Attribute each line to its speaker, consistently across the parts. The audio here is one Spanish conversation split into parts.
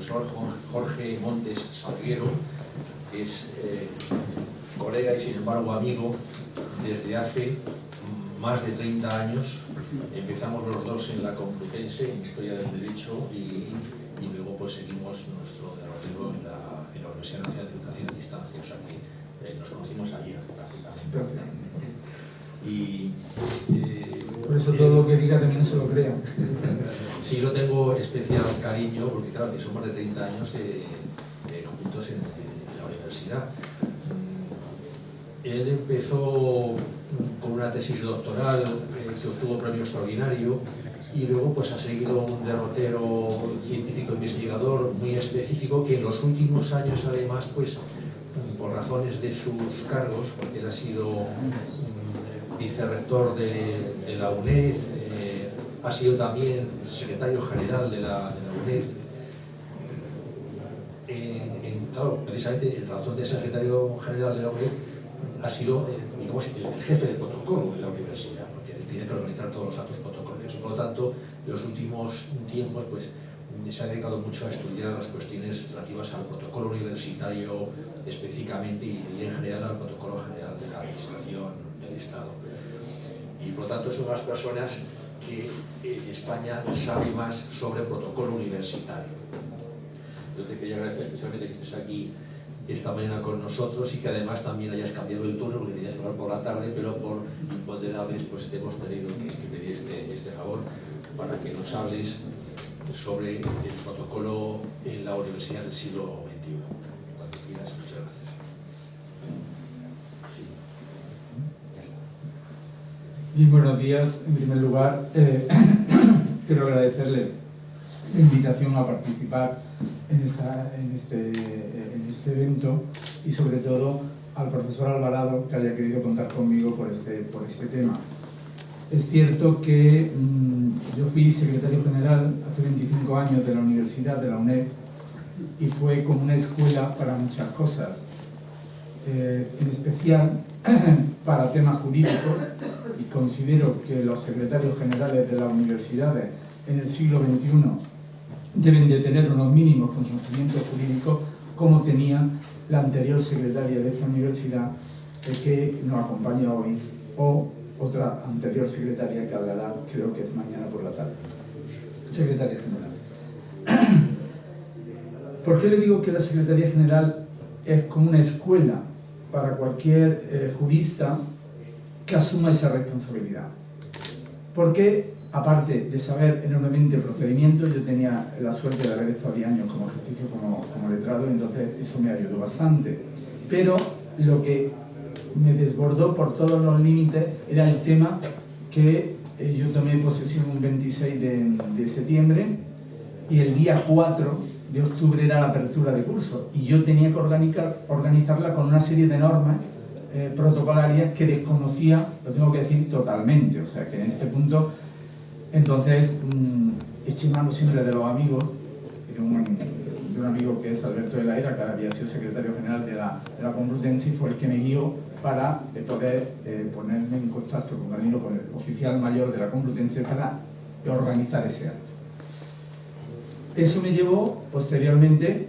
Speaker 1: profesor Jorge Montes Salguero, que es colega y sin embargo amigo desde hace más de 30 años. Empezamos los dos en la Complutense, en Historia del Derecho, y luego pues seguimos nuestro derrotero en la Universidad Nacional de Educación a Distancia, o sea que nos conocimos ayer prácticamente. Y
Speaker 2: por eso todo lo que diga también se lo crean.
Speaker 1: Sí, lo tengo especial cariño, porque claro, que somos de 30 años juntos en la universidad. Él empezó con una tesis doctoral que obtuvo premio extraordinario y luego pues ha seguido un derrotero científico investigador muy específico que en los últimos años además pues por razones de sus cargos, porque él ha sido vicerrector de la UNED, ha sido también secretario general de la UNED. Claro, precisamente en razón de secretario general de la UNED ha sido, digamos, el jefe de protocolo de la universidad, porque tiene que organizar todos los actos protocolarios. Por lo tanto, en los últimos tiempos pues, se ha dedicado mucho a estudiar las cuestiones relativas al protocolo universitario específicamente y en general al protocolo general de la administración del Estado. Y por lo tanto son las personas que España sabe más sobre protocolo universitario. Entonces quería agradecer especialmente que estés aquí esta mañana con nosotros y que además también hayas cambiado el turno porque tenías que hablar por la tarde, pero por imponderables pues te hemos tenido que pedir este favor para que nos hables sobre el protocolo en la universidad del siglo XXI. Cuando quieras, muchas gracias. Sí. Ya está.
Speaker 2: Bien, buenos días. En primer lugar, quiero agradecerle la invitación a participar en este evento y sobre todo al profesor Alvarado que haya querido contar conmigo por este tema. Es cierto que yo fui secretario general hace 25 años de la Universidad de la UNED y fue como una escuela para muchas cosas, en especial para temas jurídicos, y considero que los secretarios generales de las universidades en el siglo XXI deben de tener unos mínimos conocimientos jurídicos como tenía la anterior secretaria de esta universidad que nos acompaña hoy, o otra anterior secretaria que hablará, creo que es mañana por la tarde. Secretaria general. ¿Por qué le digo que la Secretaría General es como una escuela para cualquier jurista que asuma esa responsabilidad? Porque, aparte de saber enormemente procedimientos, yo tenía la suerte de haber estado 10 años como ejercicio como letrado, entonces eso me ayudó bastante. Pero lo que me desbordó por todos los límites era el tema que yo tomé posesión un 26 de septiembre y el día 4 de octubre era la apertura de curso y yo tenía que organizarla con una serie de normas protocolarias que desconocía, lo tengo que decir, totalmente. O sea que en este punto, entonces, eché mano siempre de los amigos, de un amigo que es Alberto de la Era, que había sido secretario general de la Complutense, y fue el que me guió para poder ponerme en contacto con el oficial mayor de la Complutense para organizar ese acto. Eso me llevó posteriormente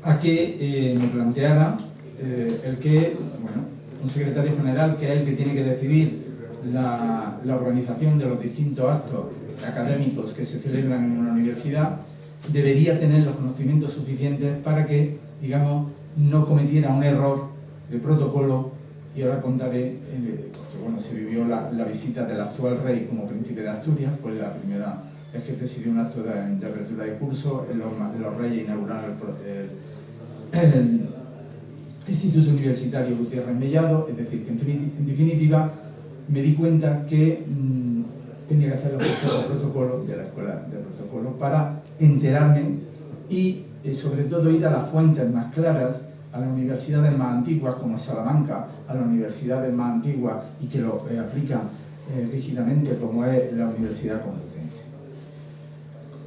Speaker 2: a que me planteara el que, bueno, un secretario general, que es el que tiene que decidir la organización de los distintos actos académicos que se celebran en una universidad, debería tener los conocimientos suficientes para que, digamos, no cometiera un error de protocolo. Y ahora contaré, porque bueno, se vivió la visita del actual rey como príncipe de Asturias, fue la primera vez que presidió un acto de apertura de curso, los reyes inauguraron el Instituto Universitario Gutiérrez Mellado, es decir, que en definitiva me di cuenta que tenía que hacer los cursos de protocolo de la escuela de protocolo para enterarme y sobre todo ir a las fuentes más claras, a las universidades más antiguas como Salamanca, a las universidades más antiguas y que lo aplican rígidamente como es la Universidad Complutense.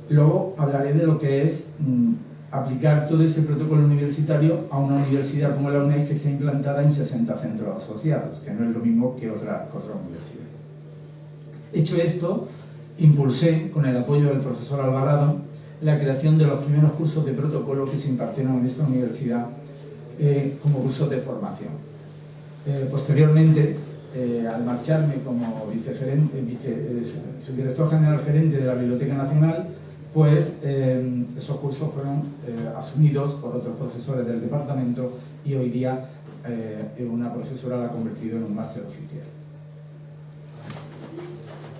Speaker 2: Luego hablaré de lo que es aplicar todo ese protocolo universitario a una universidad como la UNED, que está implantada en 60 centros asociados, que no es lo mismo que otra universidad. Hecho esto, impulsé, con el apoyo del profesor Alvarado, la creación de los primeros cursos de protocolo que se impartieron en esta universidad como cursos de formación. Posteriormente, al marcharme como subdirector general gerente de la Biblioteca Nacional, pues esos cursos fueron asumidos por otros profesores del departamento y hoy día una profesora la ha convertido en un máster oficial.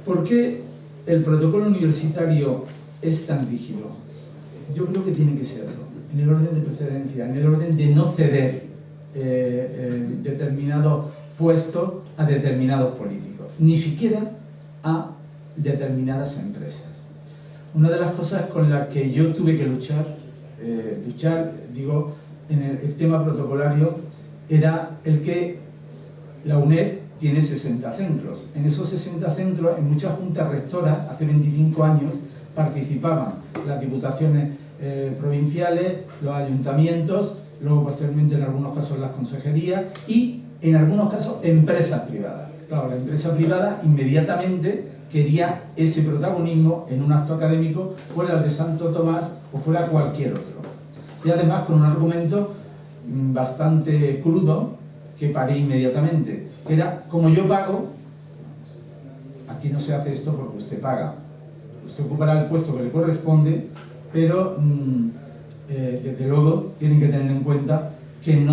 Speaker 2: ¿Por qué el protocolo universitario es tan rígido? Yo creo que tiene que serlo, en el orden de precedencia, en el orden de no ceder determinados puestos a determinados políticos, ni siquiera a determinadas empresas. Una de las cosas con las que yo tuve que luchar digo, en el tema protocolario, era el que la UNED tiene 60 centros. En esos 60 centros, en muchas juntas rectoras, hace 25 años, participaban las diputaciones provinciales, los ayuntamientos, luego posteriormente en algunos casos las consejerías y en algunos casos empresas privadas. Claro, la empresa privada inmediatamente quería ese protagonismo en un acto académico, fuera el de Santo Tomás o fuera cualquier otro. Y además con un argumento bastante crudo que paré inmediatamente, que era: como yo pago, aquí no se hace esto porque usted paga. Usted ocupará el puesto que le corresponde, pero desde luego tienen que tener en cuenta que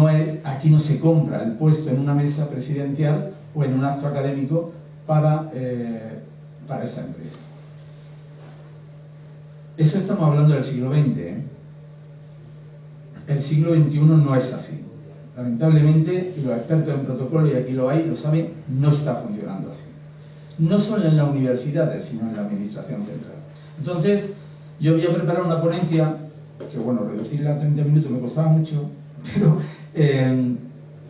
Speaker 2: aquí no se compra el puesto en una mesa presidencial o en un acto académico para esa empresa. Eso estamos hablando del siglo XX, ¿eh? El siglo XXI no es así. Lamentablemente, y los expertos en protocolo, y aquí lo hay, lo saben, no está funcionando así. No solo en las universidades, sino en la administración central. Entonces, yo había preparado una ponencia, que bueno, reducirla a 30 minutos me costaba mucho, pero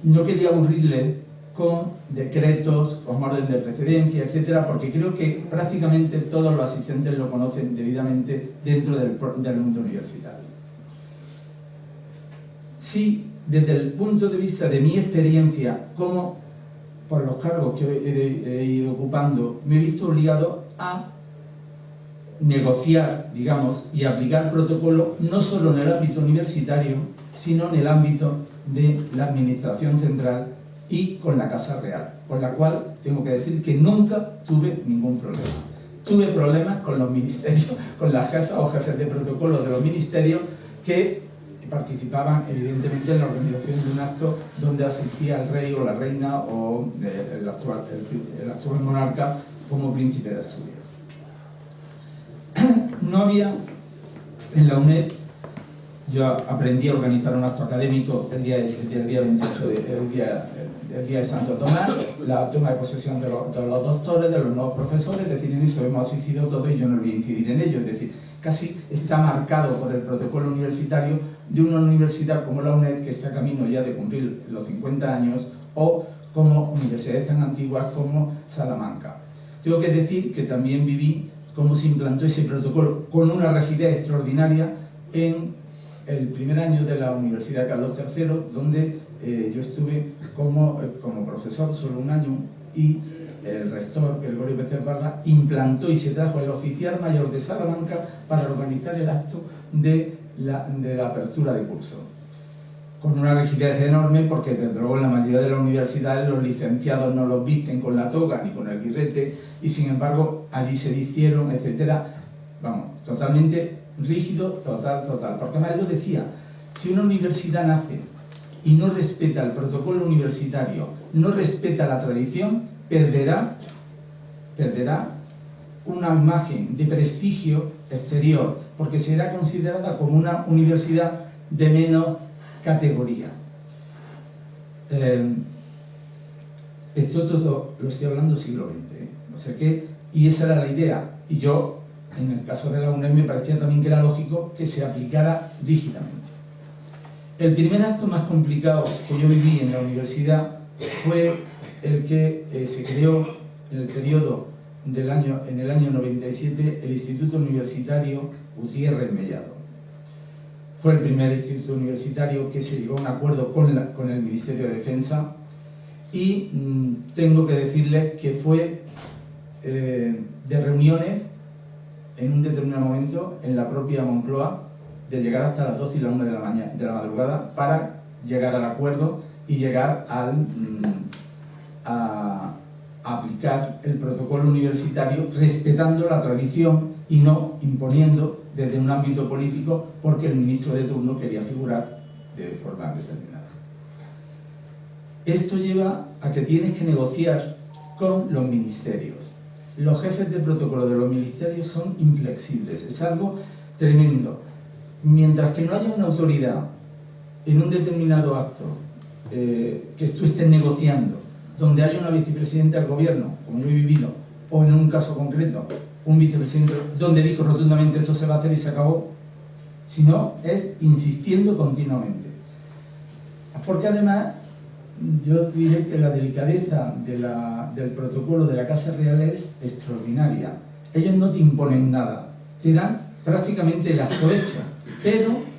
Speaker 2: no quería aburrirle con decretos, con orden de precedencia, etcétera, porque creo que prácticamente todos los asistentes lo conocen debidamente dentro del mundo universitario. Sí, desde el punto de vista de mi experiencia, como por los cargos que he ido ocupando, me he visto obligado a negociar, digamos, y aplicar protocolo no solo en el ámbito universitario, sino en el ámbito de la administración central y con la Casa Real, con la cual tengo que decir que nunca tuve ningún problema. Tuve problemas con los ministerios, con las jefas o jefes de protocolo de los ministerios que participaban evidentemente en la organización de un acto donde asistía el rey o la reina o el actual monarca como príncipe de Asturias. No había en la UNED, yo aprendí a organizar un acto académico el día 28, el día de Santo Tomás, la toma de posesión de los doctores, de los nuevos profesores, es decir, en eso hemos asistido todo y yo no voy a incidir en ello, es decir, casi está marcado por el protocolo universitario de una universidad como la UNED, que está a camino ya de cumplir los 50 años, o como universidades tan antiguas como Salamanca. Tengo que decir que también viví cómo se implantó ese protocolo con una rigidez extraordinaria en el primer año de la Universidad Carlos III, donde yo estuve como profesor solo un año, y el rector, Gregorio Pérez Vargas, implantó y se trajo el oficial mayor de Salamanca para organizar el acto de la apertura de curso. Con una rigidez enorme, porque desde luego en la mayoría de las universidades los licenciados no los visten con la toga ni con el birrete, y sin embargo allí se hicieron, etcétera. Vamos, totalmente rígido, total. Porque además yo decía, si una universidad nace y no respeta el protocolo universitario, no respeta la tradición, perderá una imagen de prestigio exterior, porque será considerada como una universidad de menos categoría. Esto todo lo estoy hablando siglo XX, ¿eh? O sea que, y esa era la idea, y yo, en el caso de la UNED, me parecía también que era lógico que se aplicara rígidamente. El primer acto más complicado que yo viví en la universidad fue el que se creó en el periodo en el año 97, el Instituto Universitario Gutiérrez Mellado. Fue el primer instituto universitario que se llegó a un acuerdo con el Ministerio de Defensa, y tengo que decirles que fue de reuniones en un determinado momento en la propia Moncloa de llegar hasta las 12 y la 1 de la madrugada para llegar al acuerdo y llegar a aplicar el protocolo universitario respetando la tradición y no imponiendo desde un ámbito político porque el ministro de turno quería figurar de forma determinada. Esto lleva a que tienes que negociar con los ministerios. Los jefes de protocolo de los ministerios son inflexibles, es algo tremendo. Mientras que no haya una autoridad en un determinado acto que tú estés negociando, donde haya una vicepresidenta del gobierno, como yo he vivido, o en un caso concreto, un vicepresidente donde dijo rotundamente esto se va a hacer y se acabó, sino es insistiendo continuamente. Porque además, yo diré que la delicadeza del protocolo de la Casa Real es extraordinaria. Ellos no te imponen nada, te dan prácticamente el acto hecho, pero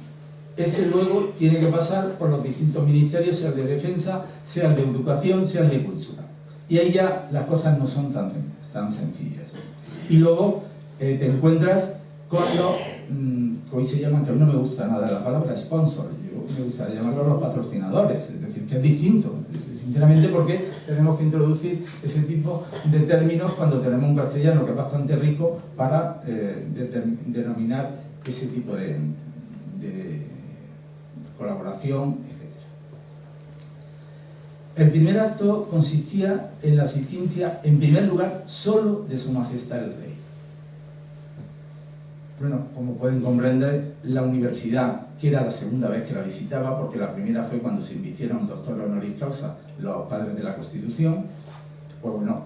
Speaker 2: ese luego tiene que pasar por los distintos ministerios, sea el de Defensa, sea el de Educación, sea el de Cultura. Y ahí ya las cosas no son tan sencillas. Y luego te encuentras con lo que hoy se llaman, que a mí no me gusta nada la palabra sponsor, yo me gustaría llamarlo los patrocinadores, es decir, que es distinto, sinceramente, porque tenemos que introducir ese tipo de términos cuando tenemos un castellano que es bastante rico para denominar ese tipo de colaboración, etc. El primer acto consistía en la asistencia, en primer lugar, solo de Su Majestad el Rey. Bueno, como pueden comprender, la universidad, que era la segunda vez que la visitaba, porque la primera fue cuando se invitieron doctor honoris causa los padres de la Constitución, pues bueno,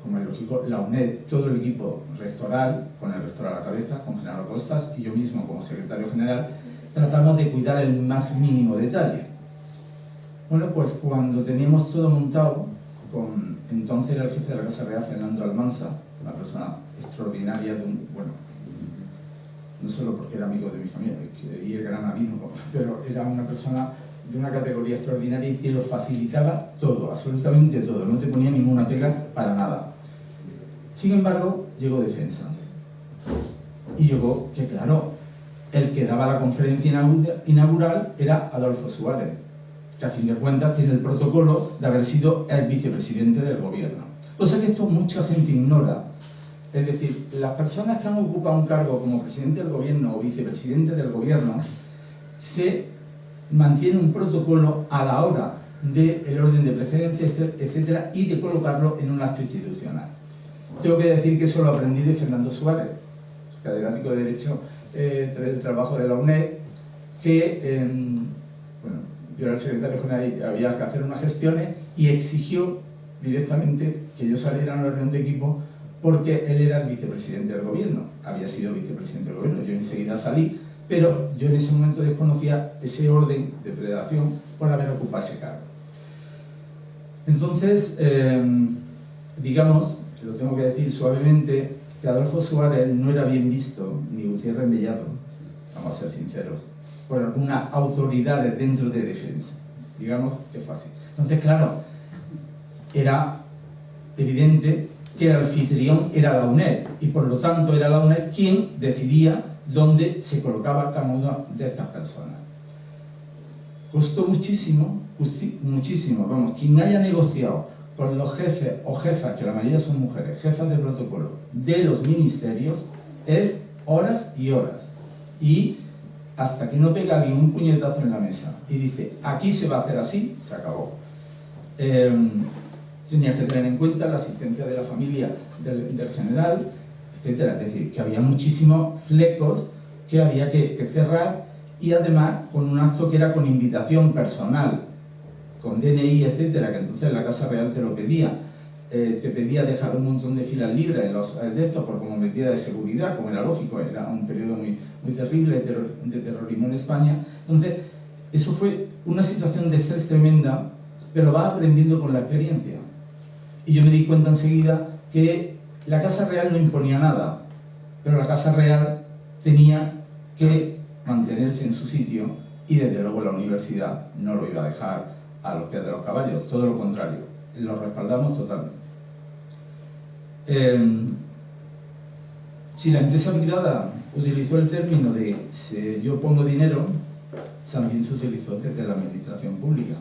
Speaker 2: como es lógico, la UNED, todo el equipo rectoral, con el rector a la cabeza, con Genaro Costas, y yo mismo como secretario general, tratamos de cuidar el más mínimo detalle. Bueno, pues cuando teníamos todo montado, entonces era el jefe de la Casa Real, Fernando Almansa, una persona extraordinaria, bueno, no solo porque era amigo de mi familia y el granadino, pero era una persona de una categoría extraordinaria y que lo facilitaba todo, absolutamente todo, no te ponía ninguna pega para nada. Sin embargo, llegó Defensa. Y llegó que, claro, el que daba la conferencia inaugural era Adolfo Suárez, que a fin de cuentas tiene el protocolo de haber sido el vicepresidente del gobierno. Cosa que esto mucha gente ignora. Es decir, las personas que han ocupado un cargo como presidente del gobierno o vicepresidente del gobierno se mantiene un protocolo a la hora del orden de precedencia, etcétera, y de colocarlo en un acto institucional. Tengo que decir que eso lo aprendí de Fernando Suárez, catedrático de Derecho del trabajo de la UNED, que bueno, yo era el secretario general y había que hacer unas gestiones y exigió directamente que yo saliera a la reunión de equipo porque él era el vicepresidente del gobierno, había sido vicepresidente del gobierno, yo enseguida salí, pero yo en ese momento desconocía ese orden de predación por haber ocupado ese cargo. Entonces, digamos, lo tengo que decir suavemente, que Adolfo Suárez no era bien visto, ni Gutiérrez Mellado, vamos a ser sinceros, por algunas autoridades dentro de Defensa. Digamos que fue así. Entonces, claro, era evidente que el anfitrión era la UNED, y por lo tanto era la UNED quien decidía dónde se colocaba cada una de estas personas. Costó muchísimo, vamos, quien haya negociado con los jefes o jefas, que la mayoría son mujeres, jefas de protocolo de los ministerios, es horas y horas. Y hasta que no pega ni un puñetazo en la mesa y dice, aquí se va a hacer así, se acabó. Tenía que tener en cuenta la asistencia de la familia del general, etcétera. Es decir, que había muchísimos flecos que había que cerrar, y además con un acto que era con invitación personal, con DNI, etcétera, que entonces la Casa Real te lo pedía. Te pedía dejar un montón de filas libres en los de estos por como medida de seguridad, como era lógico, era un periodo muy terrible de terrorismo en España. Entonces, eso fue una situación de estrés tremenda, pero vas aprendiendo con la experiencia. Y yo me di cuenta enseguida que la Casa Real no imponía nada, pero la Casa Real tenía que mantenerse en su sitio, y desde luego la universidad no lo iba a dejar a los pies de los caballos, todo lo contrario, lo respaldamos totalmente. Si la empresa privada utilizó el término de si yo pongo dinero, también se utilizó desde la administración pública.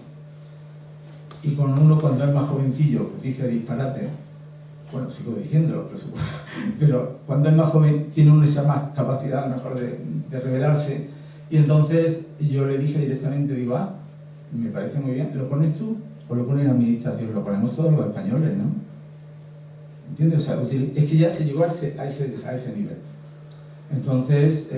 Speaker 2: Y con uno, cuando es más jovencillo, dice disparate, bueno, sigo diciéndolo, pero cuando es más joven tiene uno esa más capacidad a lo mejor de revelarse, y entonces yo le dije directamente, digo, me parece muy bien, ¿lo pones tú o lo pone la administración? Lo ponemos todos los españoles, ¿no? ¿Entiendes? O sea, es que ya se llegó a ese nivel. Entonces,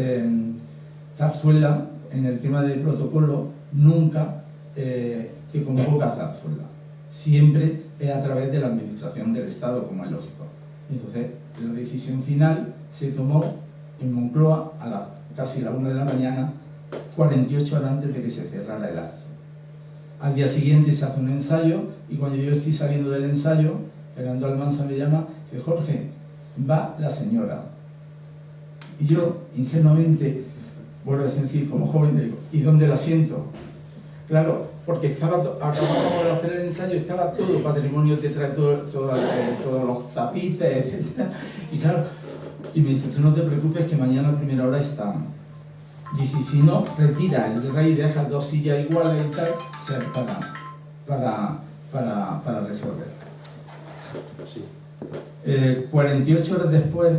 Speaker 2: Zarzuela, en el tema del protocolo, nunca te convoca a Zarzuela. Siempre es a través de la administración del Estado, como es lógico. Entonces, la decisión final se tomó en Moncloa a casi la 1 de la mañana, 48 horas antes de que se cerrara el acto. Al día siguiente se hace un ensayo, y cuando yo estoy saliendo del ensayo, Fernando Almansa me llama y dice, Jorge, va la señora. Y yo, ingenuamente, vuelvo a decir, como joven, le digo, ¿y dónde la siento? Claro, porque acabábamos de hacer el ensayo, estaba todo patrimonio teatral, todos los tapices, etc. Y claro, y me dice, tú no te preocupes que mañana a primera hora están. Dice, si no, retira el rey, deja 2 sillas iguales y tal, o sea, para resolver.
Speaker 1: Sí.
Speaker 2: 48 horas después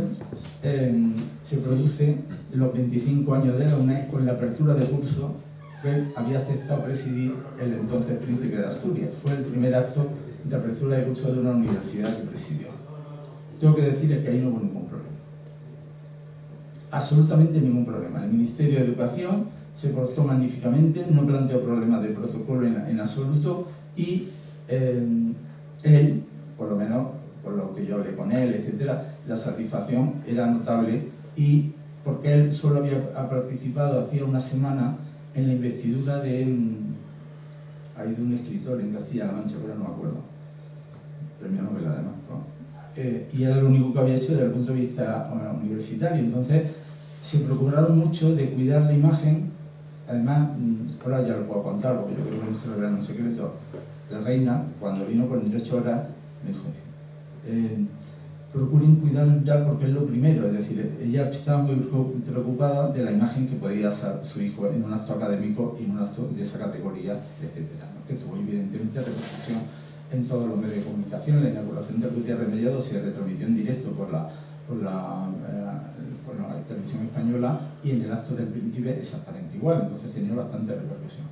Speaker 2: se produce los 25 años de la UNED con la apertura de curso que él había aceptado presidir el entonces príncipe de Asturias. Fue el primer acto de apertura de curso de una universidad que presidió. Tengo que decir que ahí no hubo ningún problema. Absolutamente ningún problema. El Ministerio de Educación se portó magníficamente, no planteó problemas de protocolo en absoluto, y él, por lo menos por lo que yo hablé con él, etcétera, la satisfacción era notable, y porque él solo había participado hacía una semana en la investidura de un escritor en Castilla-La Mancha, pero no me acuerdo, premio Nobel además, ¿no? Y era lo único que había hecho desde el punto de vista universitario. Entonces se procuraron mucho de cuidar la imagen. Además, ahora ya lo puedo contar porque yo creo que no se lo verán un secreto, la reina, cuando vino 48 horas, me dijo, procuren cuidar ya porque es lo primero, es decir, ella estaba muy preocupada de la imagen que podía hacer su hijo en un acto académico y en un acto de esa categoría, etcétera, ¿no? Que tuvo evidentemente repercusión en todos los medios de comunicación. La inauguración del Gutiérrez Mellado se retransmitió en directo por la televisión española, y en el acto del príncipe exactamente igual, entonces tenía bastante repercusión.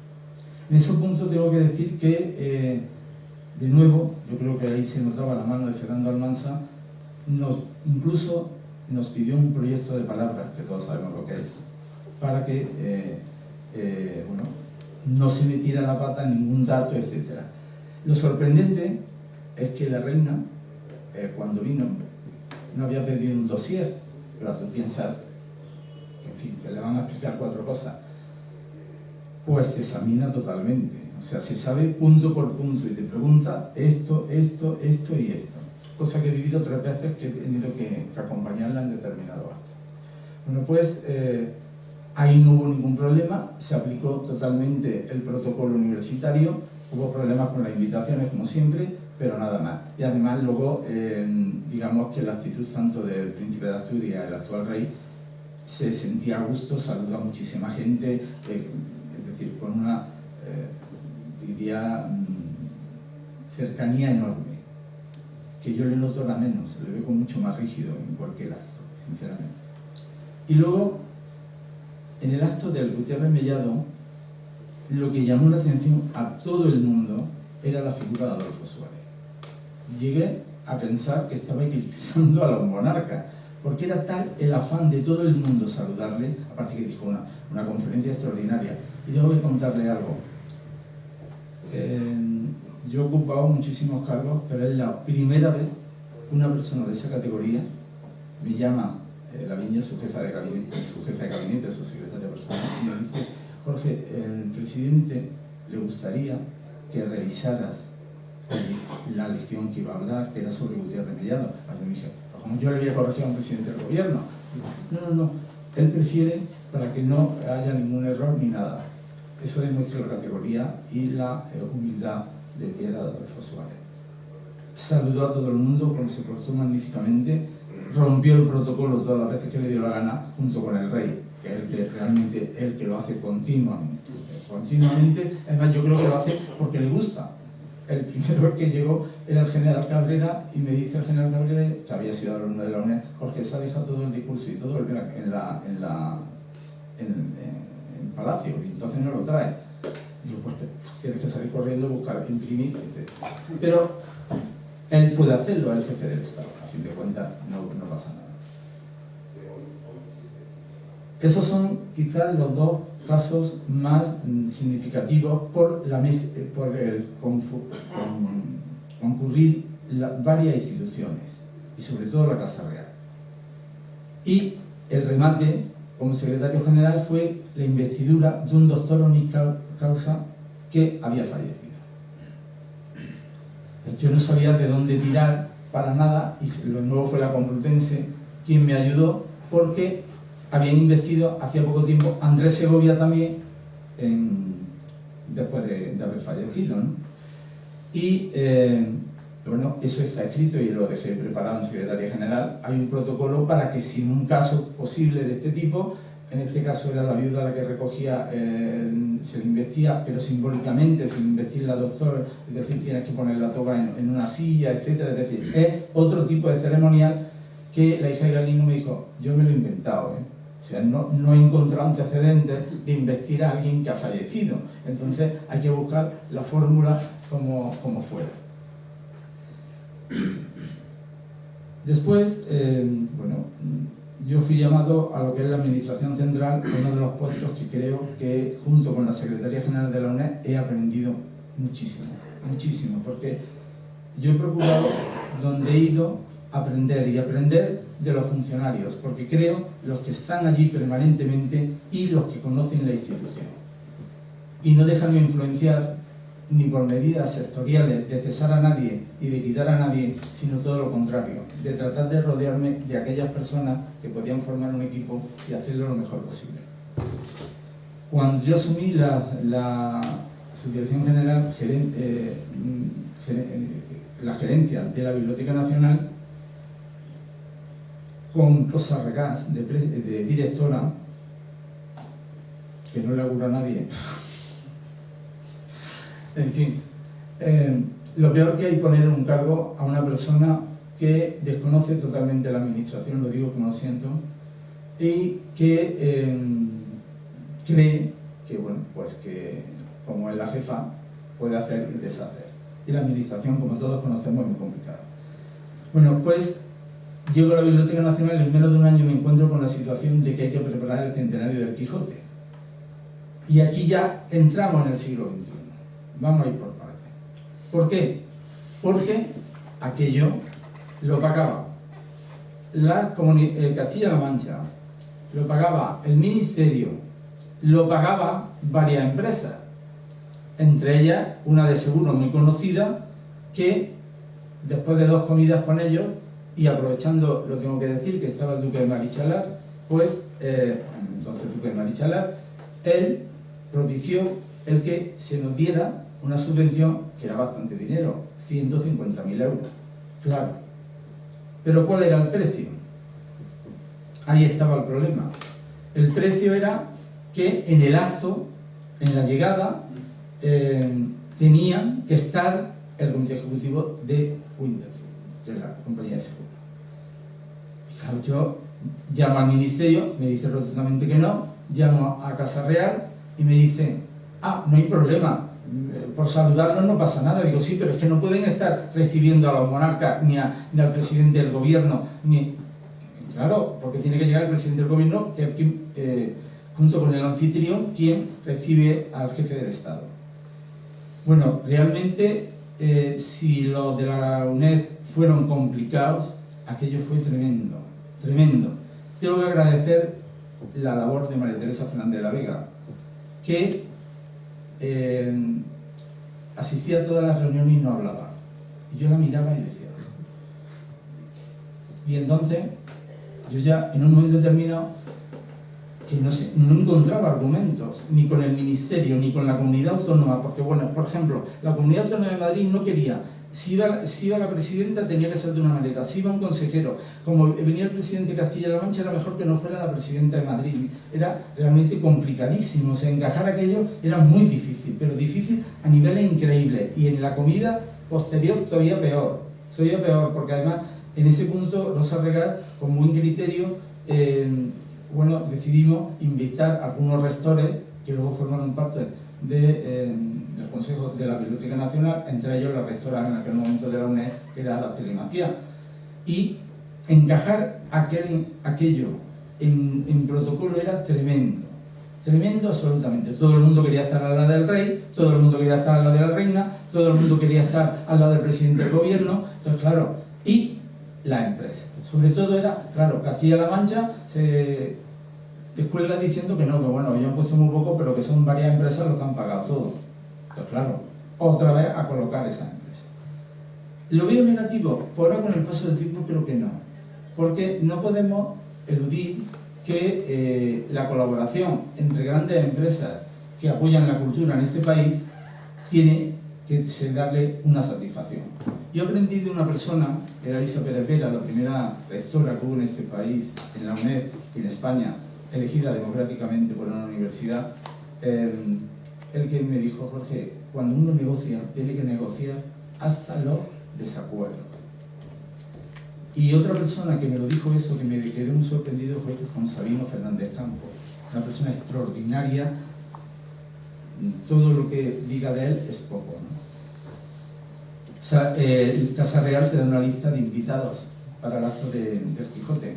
Speaker 2: En ese punto tengo que decir que de nuevo, yo creo que ahí se notaba la mano de Fernando Almansa, incluso nos pidió un proyecto de palabras, que todos sabemos lo que es, para que no se metiera la pata en ningún dato, etc. Lo sorprendente es que la reina, cuando vino, no había pedido un dossier, pero tú piensas, en fin, que le van a explicar 4 cosas, pues te examina totalmente. O sea, se sabe punto por punto y te pregunta esto y esto. Cosa que he vivido 3 veces que he tenido que acompañarla en determinado acto. Bueno, pues ahí no hubo ningún problema, se aplicó totalmente el protocolo universitario, hubo problemas con las invitaciones como siempre, pero nada más. Y además luego, digamos que la actitud tanto del príncipe de Asturias, el actual rey, se sentía a gusto, saludó a muchísima gente, es decir, con una diría cercanía enorme, que yo le noto la menos, le veo como mucho más rígido en cualquier acto, sinceramente. Y luego, en el acto del Gutiérrez Mellado, lo que llamó la atención a todo el mundo era la figura de Adolfo Suárez. Llegué a pensar que estaba eclipsando a los monarcas, porque era tal el afán de todo el mundo saludarle, aparte que dijo una conferencia extraordinaria. Y tengo que contarle algo. Yo he ocupado muchísimos cargos, pero es la primera vez que una persona de esa categoría me llama, Laviña, su jefa de gabinete, su secretaria personal, y me dice, Jorge, el presidente le gustaría que revisaras la lección que iba a hablar, que era sobre Gutiérrez Mellado. Y me dije, como yo le había corregido a un presidente del gobierno, no, él prefiere para que no haya ningún error ni nada. Eso demuestra la categoría y la humildad de que era Adolfo Suárez. Saludó a todo el mundo, se portó magníficamente, rompió el protocolo todas las veces que le dio la gana, junto con el rey, que es el que realmente el que lo hace continuamente. Además yo creo que lo hace porque le gusta. El primero que llegó era el general Cabrera, y me dice el general Cabrera, que había sido alumno de la UNED: Jorge, se ha dejado todo el discurso y todo en el palacio, y entonces no lo trae. Digo, pues tienes que salir corriendo, buscar, imprimir, etc. Pero él puede hacerlo, es el jefe del Estado, a fin de cuentas no pasa nada. Esos son quizás los dos casos más significativos por el concurrir varias instituciones, y sobre todo la Casa Real. Y el remate como secretario general fue la investidura de un doctor honoris causa que había fallecido. Yo no sabía de dónde tirar para nada, y lo nuevo fue la Complutense quien me ayudó, porque habían investido hacía poco tiempo Andrés Segovia también, después de haber fallecido, ¿no? Y bueno, eso está escrito y lo dejé preparado en Secretaría General. Hay un protocolo para que, si en un caso posible de este tipo, en este caso era la viuda la que recogía, se le investiga, pero simbólicamente, sin investir la doctora, es decir, tienes que poner la toga en una silla, etcétera. Es decir, es otro tipo de ceremonial que la hija de Galino me dijo: yo me lo he inventado, O sea, no he encontrado antecedentes de investir a alguien que ha fallecido. Entonces hay que buscar la fórmula como fuera. Después, bueno, yo fui llamado a lo que es la Administración Central, uno de los puestos que creo que, junto con la Secretaría General de la UNED, he aprendido muchísimo, porque yo he procurado, donde he ido, aprender de los funcionarios, porque creo los que están allí permanentemente y los que conocen la institución. Y no dejarme influenciar ni por medidas sectoriales de cesar a nadie y de quitar a nadie, sino todo lo contrario, de tratar de rodearme de aquellas personas que podían formar un equipo y hacerlo lo mejor posible. Cuando yo asumí la subdirección general, la gerencia de la Biblioteca Nacional, con Rosa Regás de directora, que no le auguro a nadie. En fin, lo peor que hay poner un cargo a una persona que desconoce totalmente la administración, lo digo como lo siento, y que cree que, bueno, pues que como es la jefa, puede hacer y deshacer. Y la administración, como todos conocemos, es muy complicada. Bueno, pues llego a la Biblioteca Nacional y en menos de un año me encuentro con la situación de que hay que preparar el centenario del Quijote. Y aquí ya entramos en el siglo XXI. Vamos a ir por partes. ¿Por qué? Porque aquello lo pagaba Castilla-La Mancha, lo pagaba el Ministerio, lo pagaba varias empresas, entre ellas una de seguro muy conocida, que después de 2 comidas con ellos, y aprovechando, lo tengo que decir, que estaba el duque de Marichalar, pues, entonces el duque de Marichalar, él propició el que se nos diera una subvención, que era bastante dinero, 150.000 euros, claro. Pero ¿cuál era el precio? Ahí estaba el problema. El precio era que en el acto, en la llegada, tenían que estar el comité ejecutivo de Windows, de la compañía de seguro. Y claro, yo llamo al ministerio, me dice rotundamente que no, llamo a Casa Real y me dicen: ah, no hay problema, por saludarnos no pasa nada. Digo, sí, pero es que no pueden estar recibiendo a los monarcas ni al presidente del gobierno, ni... Claro, porque tiene que llegar el presidente del gobierno, que es junto con el anfitrión, quien recibe al jefe del Estado. Bueno, realmente, si los de la UNED fueron complicados, aquello fue tremendo, tremendo. Tengo que agradecer la labor de María Teresa Fernández de la Vega, que asistía a todas las reuniones y no hablaba. Y yo la miraba y decía... Y entonces, yo ya en un momento determinado, que no encontraba argumentos, ni con el Ministerio, ni con la Comunidad Autónoma, porque, bueno, por ejemplo, la Comunidad Autónoma de Madrid no quería si iba la presidenta tenía que ser de una manera, si iba un consejero, como venía el presidente de Castilla-La Mancha era mejor que no fuera la presidenta de Madrid, era realmente complicadísimo, o sea, encajar aquello era muy difícil, pero difícil a niveles increíbles, y en la comida posterior todavía peor, porque además en ese punto Rosa Regal, con buen criterio, bueno, decidimos invitar a algunos rectores que luego formaron parte del Consejo de la Biblioteca Nacional, entre ellos la rectora en aquel momento de la UNED, que era Araceli Macías, y encajar aquello en protocolo era tremendo, tremendo absolutamente. Todo el mundo quería estar al lado del rey, todo el mundo quería estar al lado de la reina, todo el mundo quería estar al lado del presidente del gobierno, entonces claro, y la empresa, sobre todo era, claro, Castilla-La Mancha se descuelga diciendo que no, que bueno, ellos han puesto muy poco, pero que son varias empresas los que han pagado todo. Entonces, claro, otra vez a colocar esas empresas. ¿Lo veo negativo? Por ahora, con el paso del tiempo, creo que no. Porque no podemos eludir que la colaboración entre grandes empresas que apoyan la cultura en este país tiene que darle una satisfacción. Yo aprendí de una persona, era Elisa Pérez Vera, la primera rectora que hubo en este país, en la UNED y en España, elegida democráticamente por una universidad, el que me dijo: Jorge, cuando uno negocia, tiene que negociar hasta los desacuerdos. Y otra persona que me lo dijo eso, que me quedé muy sorprendido, fue con Sabino Fernández Campos, una persona extraordinaria. Todo lo que diga de él es poco, ¿no? O sea, Casa Real te da una lista de invitados para el acto del Quijote.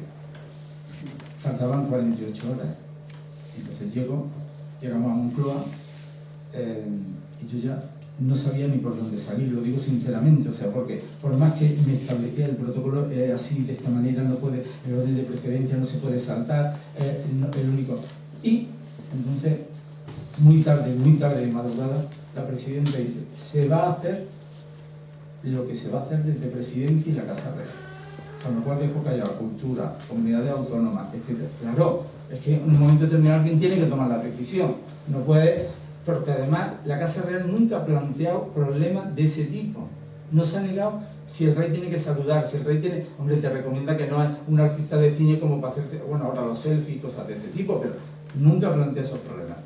Speaker 2: Faltaban 48 horas. Entonces llegamos a Moncloa, y yo ya no sabía ni por dónde salir, lo digo sinceramente, o sea, porque por más que me establecía el protocolo así, de esta manera, no puede, el orden de precedencia no se puede saltar, el único. Y entonces, muy tarde de madrugada, la presidenta dice: se va a hacer lo que se va a hacer desde Presidencia y la Casa Real. Con lo cual dejo callado cultura, comunidades autónomas, etc. Claro, es que en un momento determinado alguien tiene que tomar la decisión. No puede, porque además la Casa Real nunca ha planteado problemas de ese tipo. No se ha negado si el rey tiene que saludar, si el rey tiene... Hombre, te recomienda que no hay un artista de cine como para hacerse... Bueno, ahora los selfies y cosas de este tipo, pero nunca plantea esos problemas.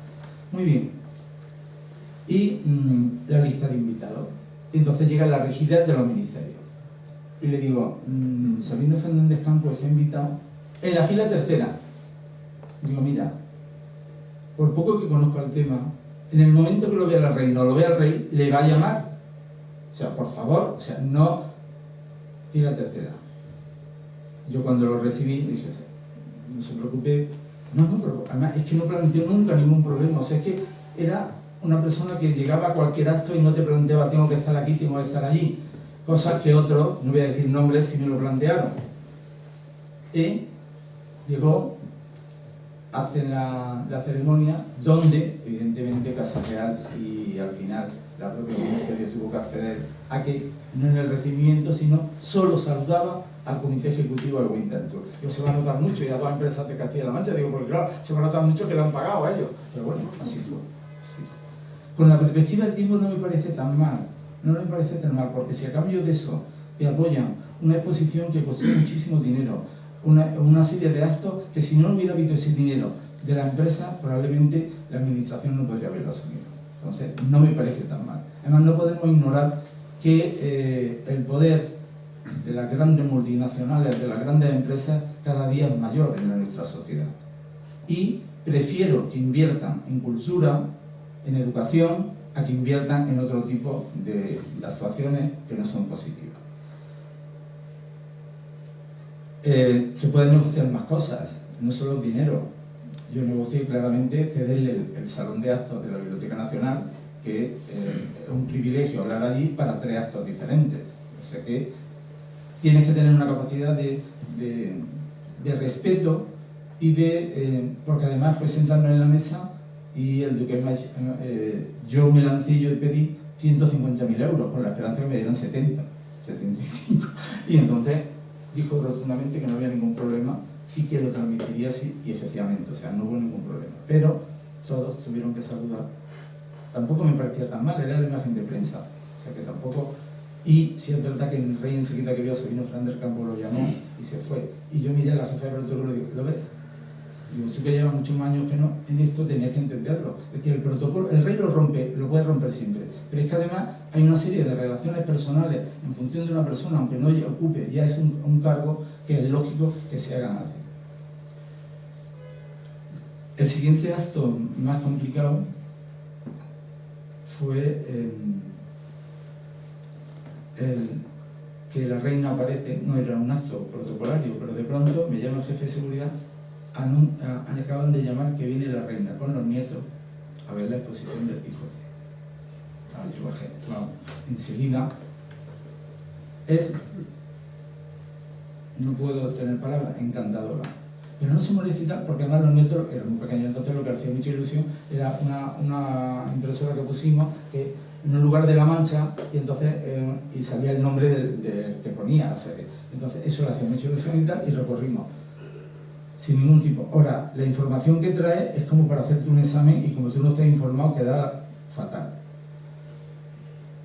Speaker 2: Muy bien. Y la lista de invitados. Entonces llega la rigidez de los ministerios. Y le digo: Sabino Fernández Campos está invitado en la fila tercera. Digo: mira, por poco que conozco el tema, en el momento que lo vea la reina o lo vea el rey, le va a llamar. O sea, por favor, o sea, no... Fila tercera. Yo cuando lo recibí dije: no se preocupe. No, pero además es que no planteó nunca ningún problema. O sea, es que era una persona que llegaba a cualquier acto y no te planteaba: tengo que estar aquí, tengo que estar allí. Cosas que otros, no voy a decir nombres, sí me lo plantearon. Y llegó, hacen la ceremonia, donde evidentemente Casa Real y al final la propia ministerio tuvo que acceder a que no en el recibimiento, sino solo saludaba al comité ejecutivo de Winter Tour. Digo: se va a notar mucho, y a dos empresas de Castilla-La Mancha, digo, porque claro, se va a notar mucho que le han pagado a ellos. Pero bueno, así fue. Con la perspectiva del tiempo no me parece tan mal. No me parece tan mal, porque si a cambio de eso te apoyan una exposición que costó muchísimo dinero, una serie de actos que si no hubiera habido ese dinero de la empresa, probablemente la administración no podría haberlo asumido. Entonces, no me parece tan mal. Además, no podemos ignorar que el poder de las grandes multinacionales, de las grandes empresas, cada día es mayor en nuestra sociedad. Y prefiero que inviertan en cultura, en educación, a que inviertan en otro tipo de actuaciones que no son positivas. Se pueden negociar más cosas, no solo dinero. Yo negocié claramente cederle el salón de actos de la Biblioteca Nacional, que es un privilegio hablar allí, para 3 actos diferentes. O sea que tienes que tener una capacidad de respeto y porque además fue sentarnos en la mesa y el duque yo me lancé, yo pedí 150.000 euros con la esperanza que me dieran 75. Y entonces dijo rotundamente que no había ningún problema y que lo transmitiría así, y efectivamente, o sea, no hubo ningún problema. Pero todos tuvieron que saludar. Tampoco me parecía tan mal, era la imagen de prensa. O sea que tampoco... Y si es verdad que el rey enseguida que vio a Sabino Fernández del Campo lo llamó y se fue. Y yo miré a la jefa de protocolo y digo, ¿lo ves? Digo, tú que llevas muchos años que no, en esto tenías que entenderlo. Es decir, el protocolo, el rey lo rompe, lo puede romper siempre. Pero es que además hay una serie de relaciones personales en función de una persona, aunque no ocupe, ya es un cargo que es lógico que se hagan así. El siguiente acto más complicado fue que la reina aparece, no era un acto protocolario, pero de pronto me llama el jefe de seguridad, acaban de llamar que viene la reina con los nietos a ver la exposición del Quijote. Yo bajé, vamos, enseguida no puedo tener palabras, encantadora. Pero no se molesta porque además los nietos eran muy pequeños, entonces lo que hacía mucha ilusión era una impresora que pusimos que en un lugar de La Mancha y entonces y salía el nombre del que ponía, o sea que, entonces eso le hacía mucha ilusión y tal, y recorrimos sin ningún tipo. Ahora, la información que trae es como para hacerte un examen y como tú no estás informado queda fatal.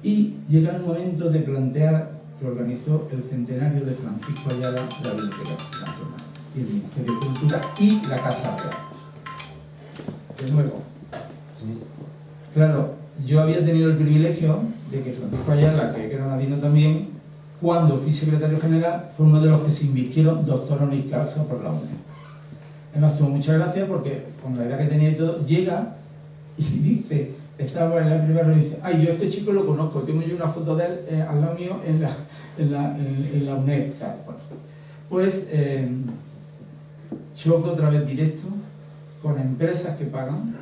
Speaker 2: Y llega el momento de plantear que organizó el centenario de Francisco Ayala la Biblioteca Nacional y el Ministerio de Cultura y la Casa Real. De nuevo, claro, yo había tenido el privilegio de que Francisco Ayala, que era granadino también, cuando fui secretario general, fue uno de los que se invistieron doctor honoris causa por la UNED. Además tuvo mucha gracia porque con la edad que tenía y todo, llega y dice, estaba en la primera y dice, ay, yo a este chico lo conozco, tengo yo una foto de él al lado mío en la UNED. Bueno, pues choco otra vez directo con empresas que pagan.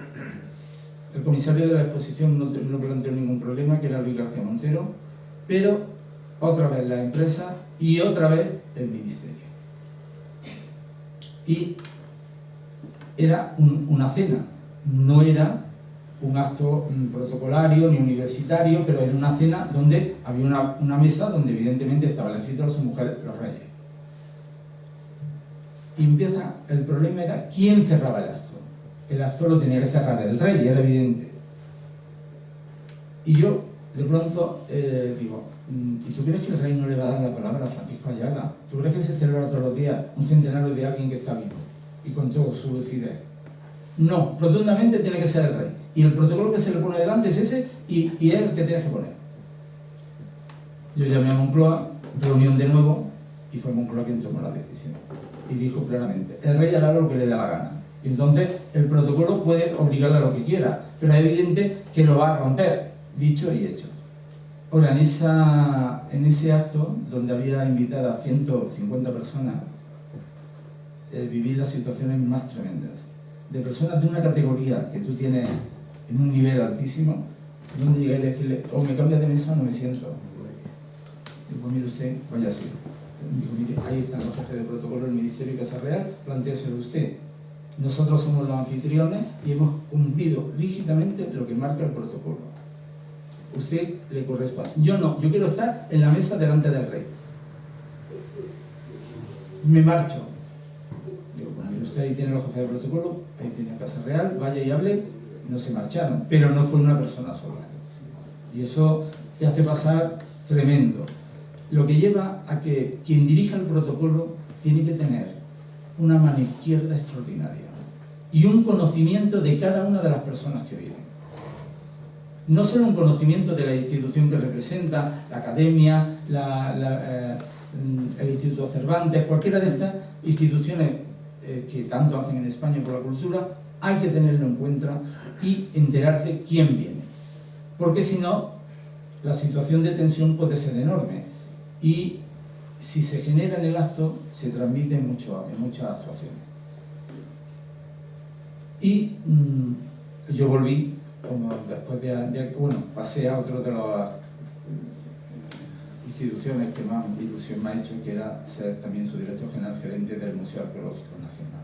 Speaker 2: El comisario de la exposición no planteó ningún problema, que era Luis García Montero, pero otra vez la empresa y otra vez el ministerio. Y era una cena, no era un acto protocolario ni universitario, pero era una cena donde había una mesa donde evidentemente estaban escritos su mujer, los reyes. Y empieza, el problema era quién cerraba el acto. El acto lo tenía que cerrar el rey, era evidente. Y yo, de pronto, digo, ¿y tú crees que el rey no le va a dar la palabra a Francisco Ayala? ¿Tú crees que se celebra todos los días un centenario de alguien que está vivo? Y con todo su lucidez. No, rotundamente tiene que ser el rey. Y el protocolo que se le pone delante es ese y es el que tienes que poner. Yo llamé a Moncloa, reunión de nuevo, y fue Moncloa quien tomó la decisión. Y dijo claramente, el rey hará lo que le da la gana. Y entonces el protocolo puede obligarle a lo que quiera, pero es evidente que lo va a romper, dicho y hecho. Ahora, en ese acto, donde había invitado a 150 personas, viví las situaciones más tremendas. De personas de una categoría que tú tienes en un nivel altísimo, donde llegué a decirle, o me cambia de mesa o no me siento. Digo, mire usted, vaya así. Digo, mire, ahí están los jefes de protocolo del Ministerio y Casa Real, plantéeselo usted. Nosotros somos los anfitriones y hemos cumplido lícitamente lo que marca el protocolo. Usted le corresponde. Yo no, yo quiero estar en la mesa delante del rey. Me marcho. Digo, bueno, mire usted, ahí tiene los jefes de protocolo, ahí tiene Casa Real, vaya y hable. No se marcharon, pero no fue una persona sola. Y eso te hace pasar tremendo. Lo que lleva a que quien dirija el protocolo tiene que tener una mano izquierda extraordinaria y un conocimiento de cada una de las personas que viven. No solo un conocimiento de la institución que representa, la academia, el Instituto Cervantes, cualquiera de estas instituciones que tanto hacen en España por la cultura, hay que tenerlo en cuenta y enterarse quién viene. Porque si no, la situación de tensión puede ser enorme. Y si se genera en el acto, se transmite en muchas actuaciones. Y yo volví, como después bueno, pasé a otro de las instituciones que más ilusión me ha hecho, que era ser también su director general gerente del Museo Arqueológico Nacional.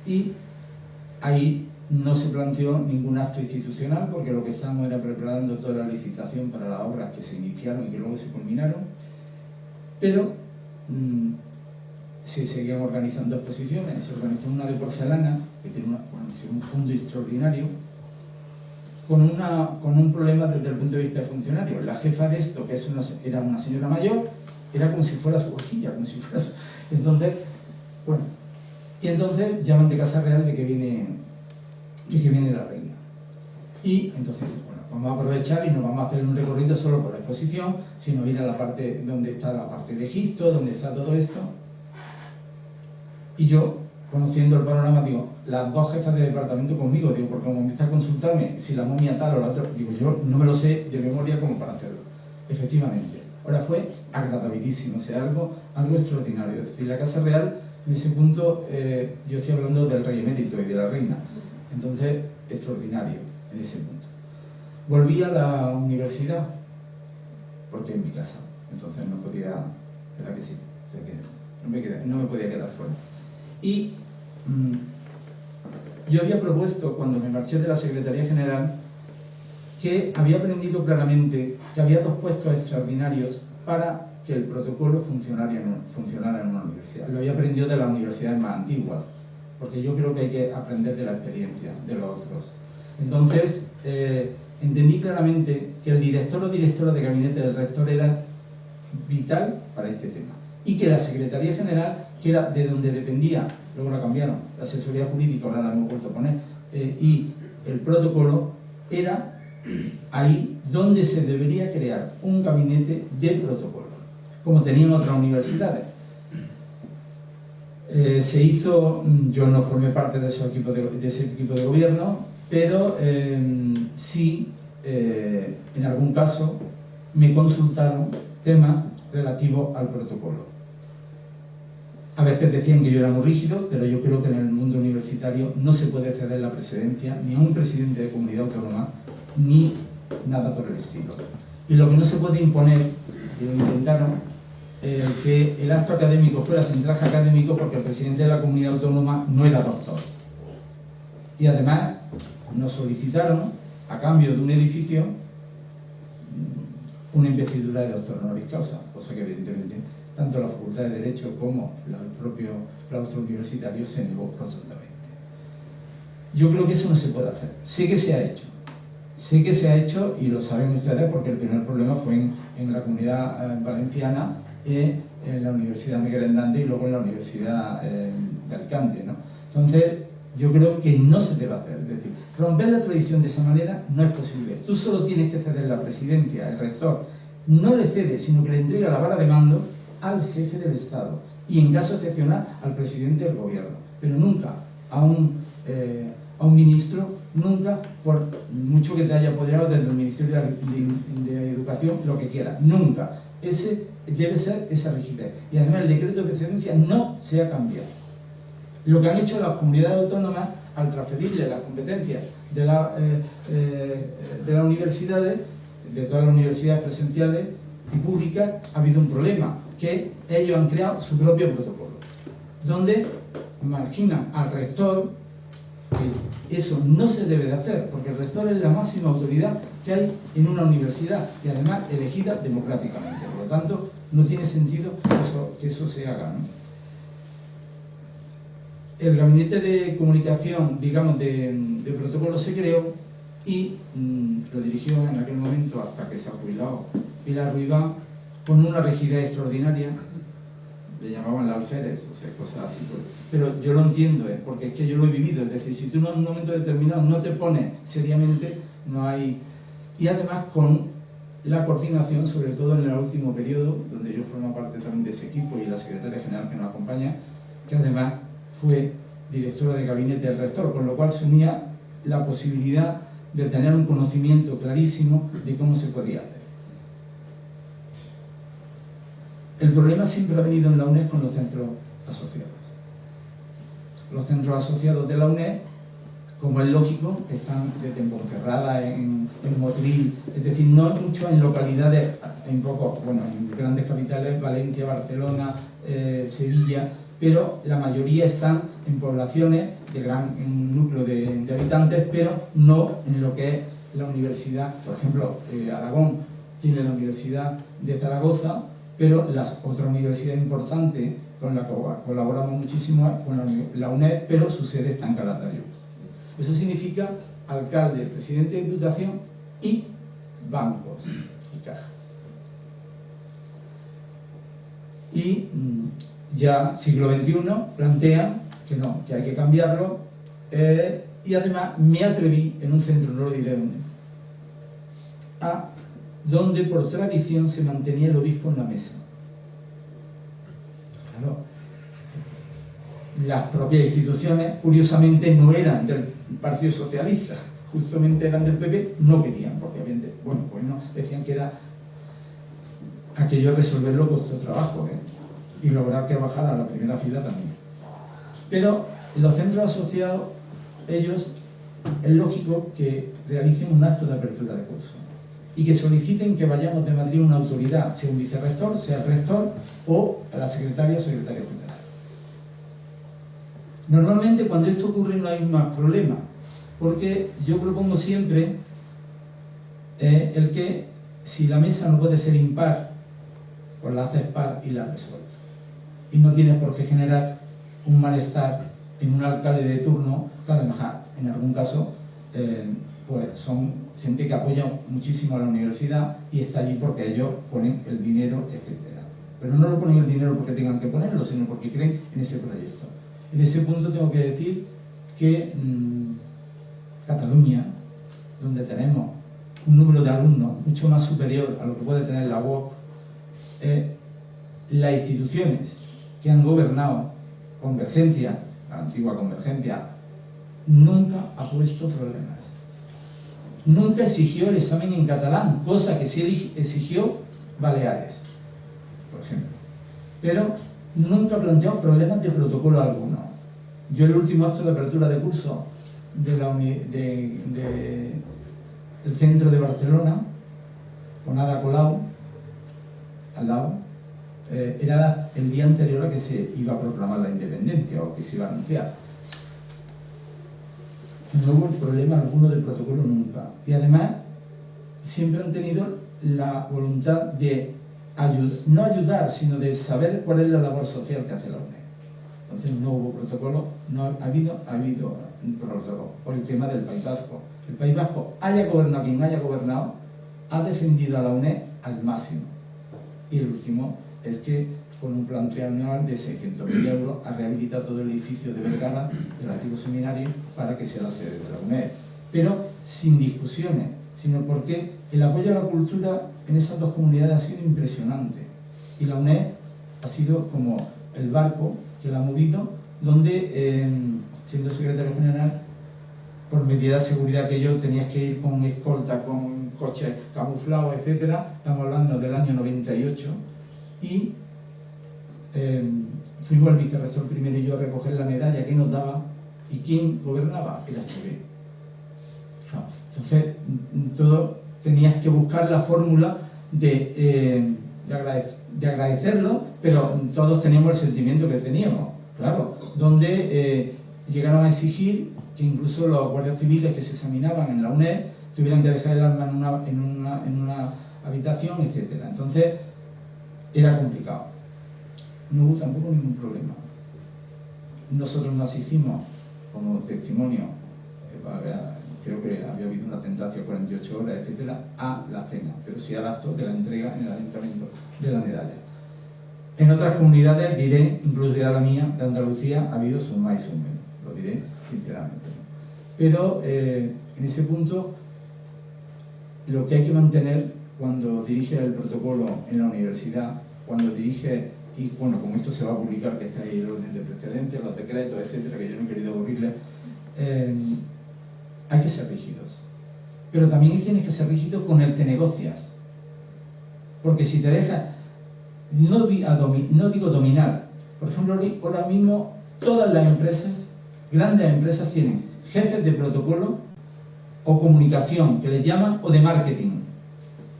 Speaker 2: Y ahí no se planteó ningún acto institucional porque lo que estábamos era preparando toda la licitación para las obras que se iniciaron y que luego se culminaron, pero se seguían organizando exposiciones. Se organizó una de porcelana que tiene un fondo extraordinario con un problema desde el punto de vista de funcionario. La jefa de esto, que era una señora mayor, era como si fuera su hojilla, como si fuera su... Entonces, bueno, y entonces llaman de Casa Real de que viene la reina. Y entonces, bueno, vamos a aprovechar y no vamos a hacer un recorrido solo por la exposición, sino ir a la parte donde está la parte de Egipto, donde está todo esto. Y yo, conociendo el panorama, digo, las dos jefas de departamento conmigo, digo, porque como empieza a consultarme si la momia tal o la otra, digo, yo no me lo sé de memoria como para hacerlo. Efectivamente. Ahora fue agradabilísimo, o sea, algo extraordinario. Es decir, la Casa Real, en ese punto, yo estoy hablando del rey emérito y de la reina. Entonces, extraordinario en ese punto. Volví a la universidad, porque en mi casa, entonces no podía, ¿verdad que sí? O sea que no me podía quedar fuera. Y yo había propuesto, cuando me marché de la Secretaría General, que había aprendido claramente que había dos puestos extraordinarios para que el protocolo funcionara en una universidad. Lo había aprendido de las universidades más antiguas, porque yo creo que hay que aprender de la experiencia de los otros. Entonces, entendí claramente que el director o directora de gabinete del rector era vital para este tema, y que la Secretaría General, que era de donde dependía, luego la cambiaron, la asesoría jurídica, ahora la hemos vuelto a poner, y el protocolo, era ahí donde se debería crear un gabinete de protocolo, como tenían otras universidades. Se hizo, yo no formé parte de ese equipo de gobierno, pero sí, en algún caso, me consultaron temas relativos al protocolo. A veces decían que yo era muy rígido, pero yo creo que en el mundo universitario no se puede ceder la presidencia ni a un presidente de comunidad autónoma, ni nada por el estilo. Y lo que no se puede imponer, y lo intentaron, que el acto académico fuera sin traje académico, porque el presidente de la comunidad autónoma no era doctor. Y además nos solicitaron, a cambio de un edificio, una investidura de doctor honoris causa, cosa que evidentemente tanto la Facultad de Derecho como el propio claustro universitario se negó rotundamente. Yo creo que eso no se puede hacer. Sé que se ha hecho y lo saben ustedes, porque el primer problema fue en la Comunidad Valenciana, en la Universidad Miguel Hernández y luego en la Universidad de Alicante, ¿no? Entonces, yo creo que no se debe hacer. Es decir, romper la tradición de esa manera no es posible. Tú solo tienes que ceder la presidencia, el rector no le cede, sino que le entrega la vara de mando al jefe del Estado y, en caso excepcional, al presidente del gobierno, pero nunca a un ministro, nunca, por mucho que te haya apoyado desde el Ministerio de Educación, lo que quiera, nunca. Ese debe ser esa rigidez. Y además el decreto de precedencia no se ha cambiado. Lo que han hecho las comunidades autónomas al transferirle las competencias de las universidades, de todas las universidades presenciales y públicas, ha habido un problema, que ellos han creado su propio protocolo, donde marginan al rector. Eso no se debe de hacer, porque el rector es la máxima autoridad que hay en una universidad y además elegida democráticamente. Por lo tanto, no tiene sentido que eso se haga, ¿no? El gabinete de comunicación, digamos, de protocolo se creó y lo dirigió en aquel momento, hasta que se ha jubilado, Pilar Ruibán, con una rigidez extraordinaria. Le llamaban la alférez, o sea, cosas así. Pero yo lo entiendo, porque es que yo lo he vivido. Es decir, si tú en un momento determinado no te pones seriamente, no hay... Y además con la coordinación, sobre todo en el último periodo, donde yo formo parte también de ese equipo y la secretaria general que nos acompaña, que además fue directora de gabinete del rector, con lo cual se unía la posibilidad de tener un conocimiento clarísimo de cómo se podía hacer. El problema siempre ha venido en la UNED con los centros asociados. Los centros asociados de la UNED, como es lógico, están desde en Ponferrada, en Motril, es decir, no mucho en localidades, en grandes capitales, Valencia, Barcelona, Sevilla, pero la mayoría están en poblaciones de gran núcleo de habitantes, pero no en lo que es la universidad. Por ejemplo, Aragón tiene la Universidad de Zaragoza, pero la otra universidad importante con la que colaboramos muchísimo es con la UNED, pero su sede está en Calatayud. Eso significa alcalde, presidente de Diputación y bancos y cajas. Y ya siglo XXI plantea que no, que hay que cambiarlo, y además me atreví en un centro, no lo diré dónde, a donde por tradición se mantenía el obispo en la mesa. Claro, las propias instituciones, curiosamente, no eran del Partido Socialista, justamente eran del PP, no querían, porque obviamente, bueno, pues no, decían que era aquello resolverlo costó trabajo, y lograr que bajara a la primera fila también. Pero los centros asociados, ellos, es lógico que realicen un acto de apertura de curso y que soliciten que vayamos de Madrid una autoridad, sea un vicerrector, sea el rector o a la secretaria o secretario general. Normalmente cuando esto ocurre no hay más problema, porque yo propongo siempre el que si la mesa no puede ser impar, pues la haces par y la resuelves. Y no tienes por qué generar un malestar en un alcalde de turno, que además en algún caso pues son gente que apoya muchísimo a la universidad y está allí porque ellos ponen el dinero, etc. Pero no lo ponen el dinero porque tengan que ponerlo, sino porque creen en ese proyecto. En ese punto tengo que decir que Cataluña, donde tenemos un número de alumnos mucho más superior a lo que puede tener la UOC, las instituciones que han gobernado Convergencia, la antigua Convergencia, nunca ha puesto problemas. Nunca exigió el examen en catalán, cosa que sí exigió Baleares, por ejemplo. Pero nunca ha planteado problemas de protocolo alguno. Yo el último acto de apertura de curso del centro de Barcelona, con Ada Colau, al lado, era el día anterior a que se iba a proclamar la independencia o que se iba a anunciar. No hubo problema alguno del protocolo nunca. Y además, siempre han tenido la voluntad de no ayudar, sino de saber cuál es la labor social que hace la UNED. Entonces no hubo protocolo, no ha habido un protocolo. Por el tema del País Vasco. El País Vasco, haya gobernado quien haya gobernado, ha defendido a la UNED al máximo. Y el último es que con un plan trianual de 600.000 euros ha rehabilitado todo el edificio de Vergara, del antiguo seminario, para que sea la sede de la UNED. Pero sin discusiones, sino porque el apoyo a la cultura en esas dos comunidades ha sido impresionante. Y la UNED ha sido como el barco que la ha movido, donde, siendo secretario general, por medidas de seguridad que yo tenías que ir con escolta, con coches camuflados, etc. Estamos hablando del año 98, y fuimos el vicerrector primero y yo a recoger la medalla que nos daba, y ¿quién gobernaba? El HB. Entonces, todo tenías que buscar la fórmula de agradecerlo, pero todos teníamos el sentimiento que teníamos, claro, donde llegaron a exigir que incluso los guardias civiles que se examinaban en la UNED tuvieran que dejar el arma en una habitación, etc. Entonces, era complicado. No hubo tampoco ningún problema. Nosotros nos hicimos como testimonio, creo que había habido una tentación de 48 horas, etcétera, a la cena, pero sí al acto de la entrega en el ayuntamiento de la medalla. En otras comunidades, diré, incluida la mía, de Andalucía, ha habido su más y su menos, lo diré sinceramente. Pero en ese punto, lo que hay que mantener cuando dirige el protocolo en la universidad, cuando dirige, y bueno, como esto se va a publicar, que está ahí el orden de precedentes, los decretos, etcétera, que yo no he querido aburrirles, hay que ser rígidos. Pero también tienes que ser rígido con el que negocias. Porque si te dejas, no digo dominar, por ejemplo, ahora mismo todas las empresas, grandes empresas, tienen jefes de protocolo o comunicación, que les llaman, o de marketing.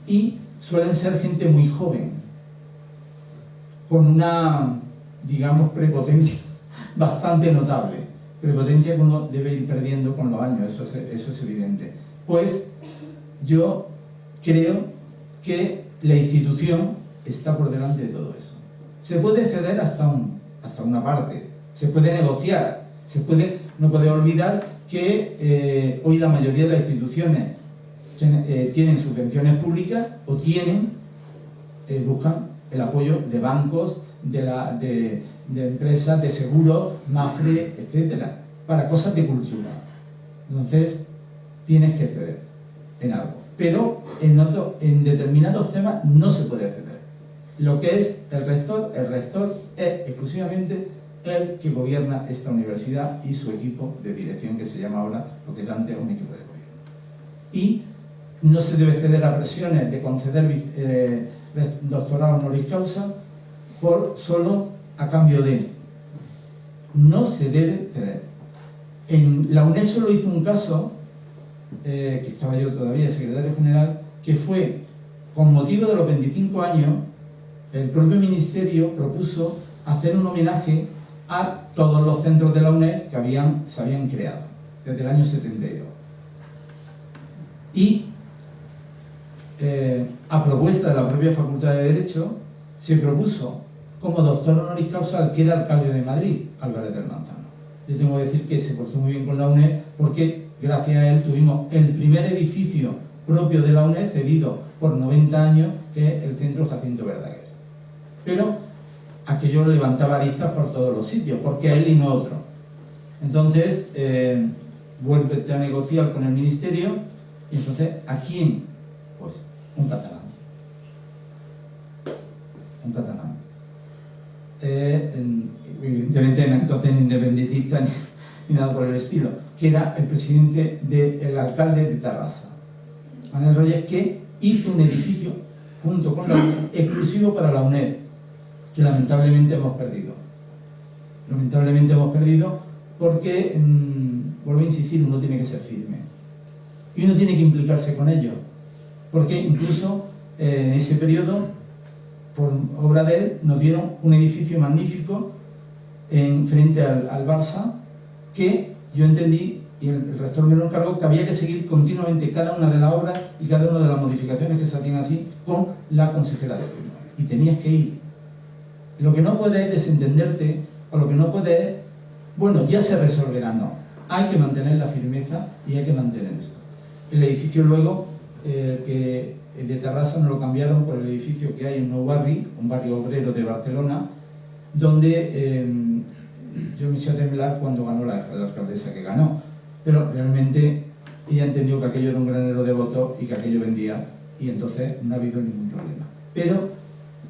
Speaker 2: Y suelen ser gente muy joven, con una, digamos, prepotencia bastante notable. Prepotencia que uno debe ir perdiendo con los años, eso es evidente. Pues yo creo que la institución está por delante de todo eso. Se puede ceder hasta una parte, se puede negociar, no puede olvidar que hoy la mayoría de las instituciones tienen subvenciones públicas o buscan el apoyo de bancos, de empresas, de seguros, Mafre, etcétera, para cosas de cultura. Entonces, tienes que ceder en algo. Pero en determinados temas no se puede ceder. Lo que es el rector es exclusivamente el que gobierna esta universidad y su equipo de dirección, que se llama ahora, lo que es antes, un equipo de gobierno. Y no se debe ceder a presiones de conceder doctorado honoris causa solo a cambio de. No se debe ceder. En la UNED solo hizo un caso, que estaba yo todavía secretario general, que fue, con motivo de los 25 años, el propio ministerio propuso hacer un homenaje a todos los centros de la UNED que se habían creado desde el año 72. Y a propuesta de la propia Facultad de Derecho, se propuso como doctor honoris causa al que era alcalde de Madrid, Álvarez del Manzano. Yo tengo que decir que se portó muy bien con la UNED porque gracias a él tuvimos el primer edificio propio de la UNED cedido por 90 años, que es el Centro Jacinto Verdaguer. Pero aquello levantaba aristas por todos los sitios, porque a él y no a otro. Entonces, vuelve a negociar con el ministerio, y entonces, ¿a quién? Pues, un catalán. Un catalán. Evidentemente, entonces, independentista ni nada por el estilo, que era el presidente del alcalde de Tarrasa, Manuel Reyes, que hizo un edificio, junto con la UNED, exclusivo para la UNED, que lamentablemente hemos perdido. Lamentablemente hemos perdido porque, vuelvo a insistir, uno tiene que ser firme. Y uno tiene que implicarse con ello. Porque incluso en ese periodo, por obra de él, nos dieron un edificio magnífico frente al Barça, que yo entendí, y el rector me lo encargó, que había que seguir continuamente cada una de las obras y cada una de las modificaciones que se hacían así con la consejera de turismo. Y tenías que ir. Lo que no puedes es desentenderte, o lo que no puedes es, bueno, ya se resolverá, no. Hay que mantener la firmeza y hay que mantener esto. El edificio luego, que de Tarrasa, nos lo cambiaron por el edificio que hay en Nou Barri, un barrio obrero de Barcelona, donde yo me hice a temblar cuando ganó la alcaldesa que ganó, pero realmente ella entendió que aquello era un granero de votos y que aquello vendía, y entonces no ha habido ningún problema. Pero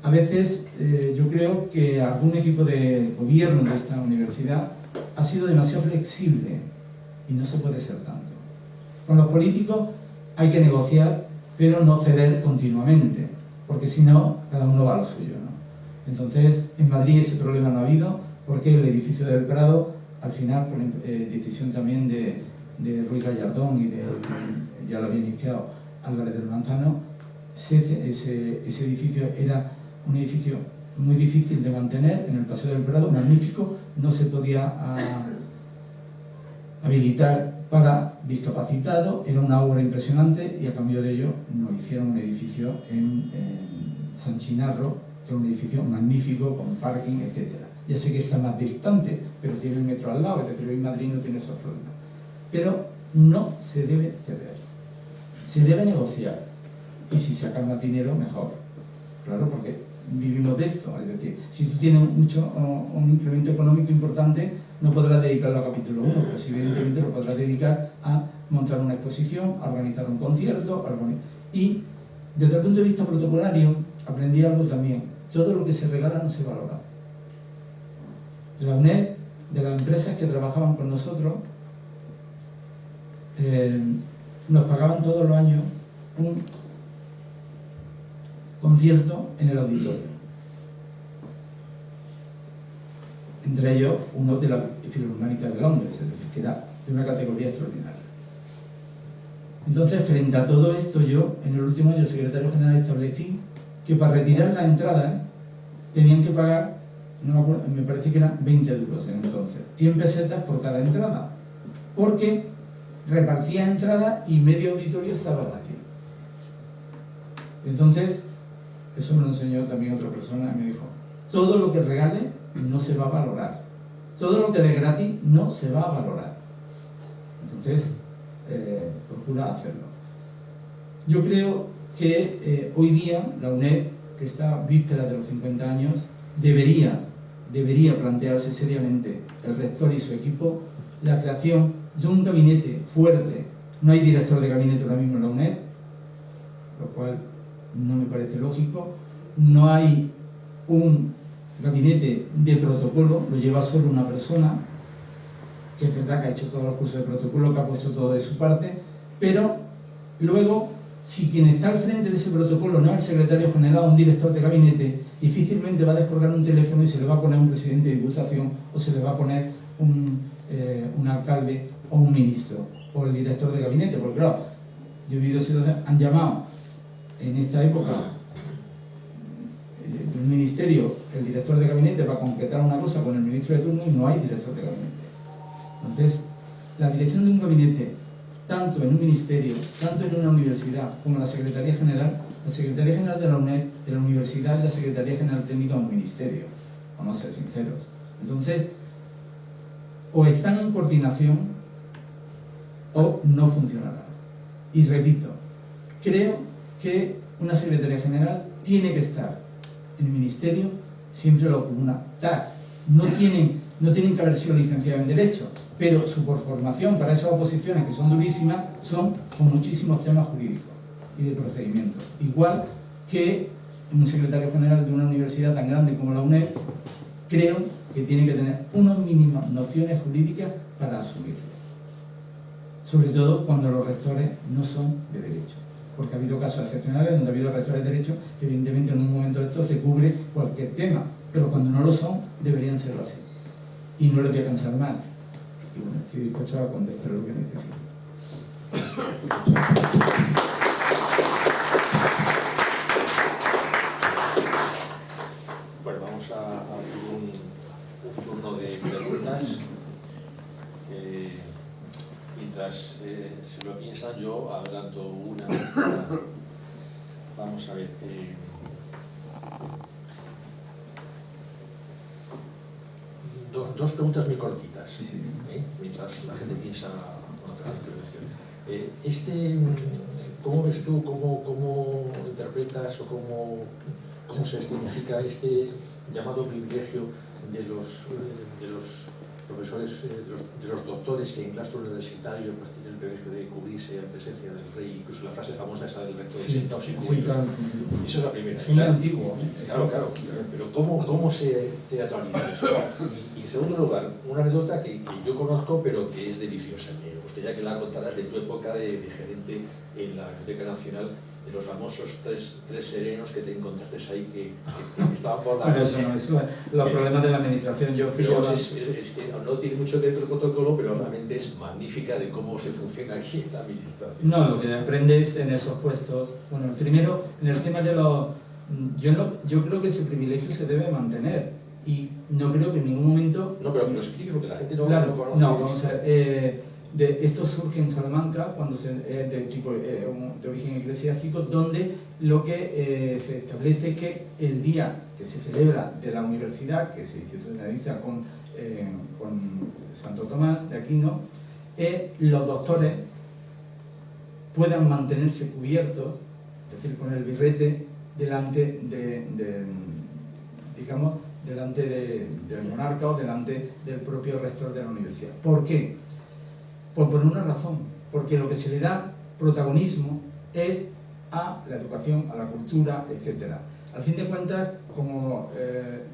Speaker 2: a veces yo creo que algún equipo de gobierno de esta universidad ha sido demasiado flexible y no se puede ser tanto. Con los políticos hay que negociar, pero no ceder continuamente, porque si no, cada uno va a lo suyo, ¿no? Entonces, en Madrid ese problema no ha habido, porque el edificio del Prado, al final, por decisión también de Ruiz Gallardón y ya lo había iniciado Álvarez del Manzano, ese edificio era un edificio muy difícil de mantener en el Paseo del Prado, magnífico, no se podía habilitar para discapacitados, era una obra impresionante, y a cambio de ello nos hicieron un edificio en San Chinarro, que es un edificio magnífico, con parking, etc. Ya sé que está más distante, pero tiene el metro al lado, es decir, hoy Madrid no tiene esos problemas. Pero no se debe ceder, se debe negociar, y si sacan más dinero, mejor. Claro, porque vivimos de esto, es decir, si tú tienes un incremento económico importante, no podrás dedicarlo a capítulo 1, pero si evidentemente lo podrás dedicar a montar una exposición, a organizar un concierto, y desde el punto de vista protocolario aprendí algo también: todo lo que se regala no se valora. La UNED, de las empresas que trabajaban con nosotros, nos pagaban todos los años un concierto en el auditorio, entre ellos uno de la Filarmónica de Londres, es decir, que era de una categoría extraordinaria. Entonces, frente a todo esto, yo en el último año secretario general establecí que para retirar la entrada tenían que pagar, no me acuerdo, me parece que eran 20 euros en entonces, 100 pesetas por cada entrada, porque repartía entrada y medio auditorio estaba vacío. Entonces, eso me lo enseñó también otra persona, y me dijo: todo lo que regale no se va a valorar, todo lo que dé gratis no se va a valorar. Entonces, procura hacerlo. Yo creo que hoy día la UNED, que está víspera de los 50 años, debería plantearse seriamente, el rector y su equipo, la creación de un gabinete fuerte. No hay director de gabinete ahora mismo en la UNED, lo cual no me parece lógico. No hay un gabinete de protocolo, lo lleva solo una persona, que es verdad que ha hecho todos los cursos de protocolo, que ha puesto todo de su parte, pero luego, si quien está al frente de ese protocolo no es el secretario general o un director de gabinete, difícilmente va a descolgar un teléfono y se le va a poner un presidente de diputación o se le va a poner un alcalde o un ministro o el director de gabinete, porque claro, yo he vivido situaciones, han llamado en esta época del ministerio el director de gabinete para concretar una cosa con el ministro de turno y no hay director de gabinete. Entonces, la dirección de un gabinete, tanto en un ministerio, tanto en una universidad como la Secretaría General de la UNED, de la universidad y la Secretaría General Técnica de un ministerio, vamos a ser sinceros. Entonces, o están en coordinación o no funcionará. Y repito, creo que una Secretaría General tiene que estar en el ministerio, siempre lo comuna TAC. No tienen que haber sido licenciados en Derecho, pero su formación para esas oposiciones que son durísimas son con muchísimos temas jurídicos y de procedimiento. Igual que un secretario general de una universidad tan grande como la UNED, creo que tiene que tener unas mínimas nociones jurídicas para asumirlo. Sobre todo cuando los rectores no son de Derecho. Porque ha habido casos excepcionales donde ha habido rectores de Derecho que evidentemente en un momento de esto se cubre cualquier tema, pero cuando no lo son, deberían serlo así. Y no les voy a cansar más. Y bueno, estoy dispuesto a contestar lo que necesito.
Speaker 1: Bueno, vamos a abrir un turno de preguntas. Mientras se lo piensan, yo adelanto una. Vamos a ver. Dos preguntas muy cortitas,
Speaker 2: Sí.
Speaker 1: mientras la gente piensa otra intervención. ¿Cómo ves tú, cómo interpretas o cómo se significa este llamado privilegio de los profesores, de los doctores que en claustro universitario pues, tienen el privilegio de cubrirse en presencia del rey, incluso la frase famosa esa del rector de sentados y cubiertos?
Speaker 2: Claro.
Speaker 1: Eso es la primera.
Speaker 2: Es muy antiguo.
Speaker 1: Claro. Pero ¿cómo se teatraliza eso? Y en segundo lugar, una anécdota que yo conozco, pero que es deliciosa. Me gustaría que la contaras de tu época de gerente en la Biblioteca Nacional, de los famosos tres serenos que te encontraste ahí que estaban por la...
Speaker 2: Bueno, eso no es los problemas de la administración. Yo fui
Speaker 1: no tiene mucho que ver con el protocolo, pero realmente es magnífica de cómo se funciona aquí en la administración.
Speaker 2: No, lo que aprendes en esos puestos, bueno, primero, en el tema de los... Yo creo que ese privilegio se debe mantener y no creo que en ningún momento...
Speaker 1: No, pero que lo explique porque la gente no conoce.
Speaker 2: No, vamos a ver, esto surge en Salamanca, cuando de origen eclesiástico, donde lo que se establece es que el día que se celebra de la universidad, que se institucionaliza con Santo Tomás de Aquino, los doctores puedan mantenerse cubiertos, es decir, con el birrete delante del monarca o delante del propio rector de la universidad. ¿Por qué? Pues por una razón, porque lo que se le da protagonismo es a la educación, a la cultura, etc. Al fin de cuentas, como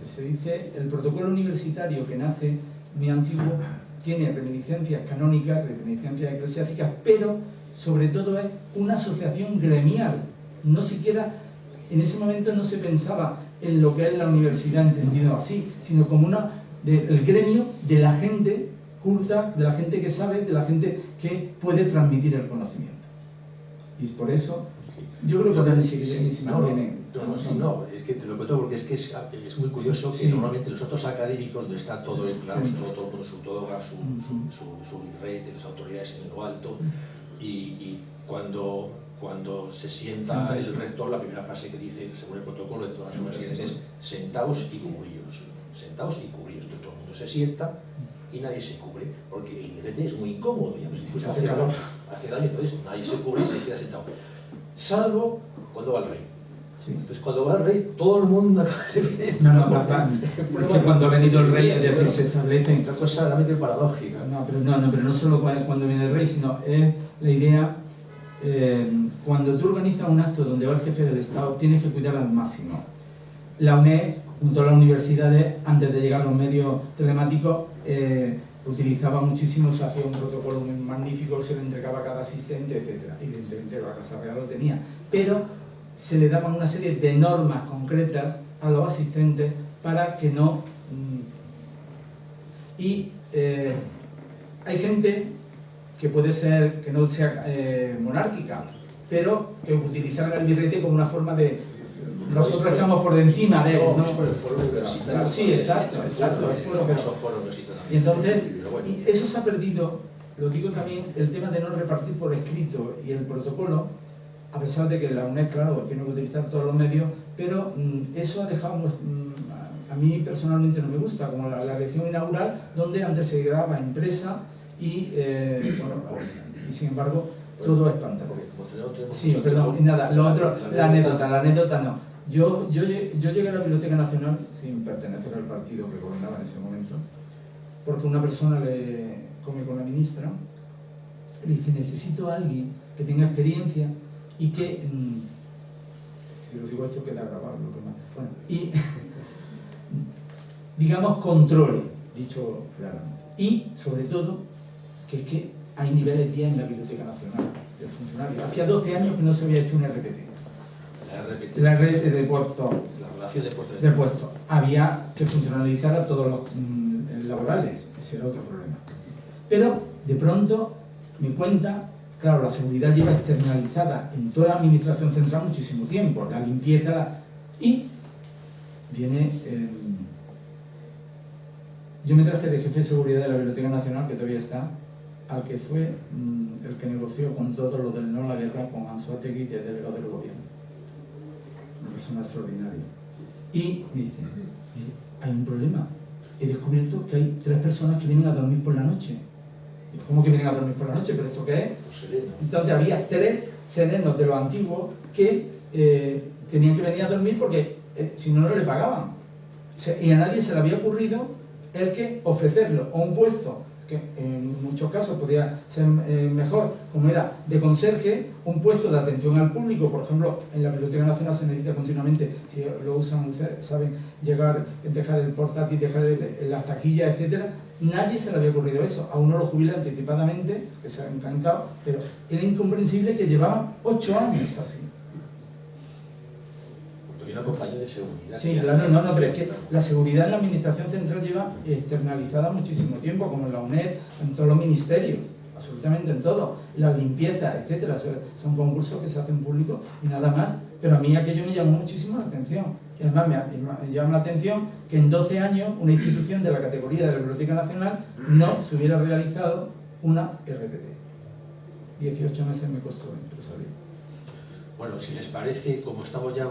Speaker 2: se dice, el protocolo universitario que nace muy antiguo tiene reminiscencias canónicas, reminiscencias eclesiásticas, pero sobre todo es una asociación gremial. No siquiera, en ese momento no se pensaba en lo que es la universidad entendido así, sino como el gremio de la gente culta, de la gente que sabe, de la gente que puede transmitir el conocimiento. Y es por eso, yo creo que también se mantiene.
Speaker 1: No, es que te lo cuento porque es muy curioso que normalmente los otros académicos, donde está todo el claustro, todo el mundo, su toga, su birrete, las autoridades en lo alto, y cuando se sienta el rector, la primera frase que dice, según el protocolo de todas las universidades, es sentaos y cubríos. Sentaos y cubríos. Todo el mundo se sienta y nadie se cubre, porque el birrete es muy incómodo, ya pues, incluso
Speaker 2: hace calor,
Speaker 1: hace daño, entonces nadie se cubre y se queda sentado. Salvo cuando va el rey.
Speaker 2: sí.
Speaker 1: Entonces cuando va el rey, todo el mundo...
Speaker 2: No, es que cuando ha venido el rey, es decir, se establecen...
Speaker 1: Una cosa realmente paradójica.
Speaker 2: Pero no solo cuando viene el rey, sino es la idea... cuando tú organizas un acto donde va el jefe del Estado, tienes que cuidar al máximo. La UNED, junto a las universidades, antes de llegar a los medios telemáticos, utilizaba muchísimo, se hacía un protocolo muy magnífico, se le entregaba a cada asistente, etc. Evidentemente la Casa Real lo tenía, pero se le daban una serie de normas concretas a los asistentes para que no... hay gente que puede ser, que no sea monárquica, pero que utilizaran el birrete como una forma de... Nosotros estamos por encima de él, ¿no?
Speaker 1: Es por el foro universitario.
Speaker 2: Sí, exacto, es por lo que... Y entonces, y eso se ha perdido, lo digo también, el tema de no repartir por escrito y el protocolo, a pesar de que la UNED, claro, tiene que utilizar todos los medios, pero eso ha dejado, a mí personalmente no me gusta, como la lección inaugural, donde antes se grababa impresa y, y sin embargo, todo es pantalla. Sí, perdón, y nada, lo otro, la anécdota no. Yo llegué a la Biblioteca Nacional sin pertenecer al partido que gobernaba en ese momento, porque una persona le come con la ministra y dice, necesito a alguien que tenga experiencia y que, si lo digo esto queda grabado, lo que más, bueno, y digamos controle, dicho claramente, y sobre todo que es que hay niveles ya en la Biblioteca Nacional de funcionarios. Hacía 12 años que no se había hecho un RPT. La red de puestos.
Speaker 1: La relación de puestos.
Speaker 2: De puestos. Había que funcionalizar a todos los laborales. Ese era otro problema. Pero, de pronto, me cuenta, claro, la seguridad lleva externalizada en toda la administración central muchísimo tiempo. La limpieza, y viene... yo me traje de jefe de seguridad de la Biblioteca Nacional, que todavía está, al que fue el que negoció con todo lo del no a la guerra con Anzoátegui, que es delegado del gobierno. Una persona extraordinaria. Y me dice, hay un problema. He descubierto que hay 3 personas que vienen a dormir por la noche. Digo, ¿cómo que vienen a dormir por la noche? ¿Pero esto qué es?
Speaker 1: Los serenos.
Speaker 2: Entonces había 3 serenos de los antiguos que tenían que venir a dormir porque si no, no le pagaban. Y a nadie se le había ocurrido el que ofrecerlo a un puesto que en muchos casos podía ser mejor, como era de conserje, un puesto de atención al público. Por ejemplo, en la Biblioteca Nacional se necesita continuamente, si lo usan ustedes, saben, llegar, dejar el portátil, dejar las taquillas, etcétera. Nadie se le había ocurrido eso. A uno lo jubila anticipadamente, que se ha encantado, pero era incomprensible que llevaban 8 años así.
Speaker 1: Una compañía de seguridad.
Speaker 2: Sí, claro, no, pero es que la seguridad en la administración central lleva externalizada muchísimo tiempo, como en la UNED, en todos los ministerios, absolutamente en todo, la limpieza, etcétera. Son concursos que se hacen públicos y nada más, pero a mí aquello me llamó muchísimo la atención. Y además me llama la atención que en 12 años una institución de la categoría de la Biblioteca Nacional no se hubiera realizado una RPT. 18 meses me costó empresario.
Speaker 1: Bueno, si les parece, como estamos ya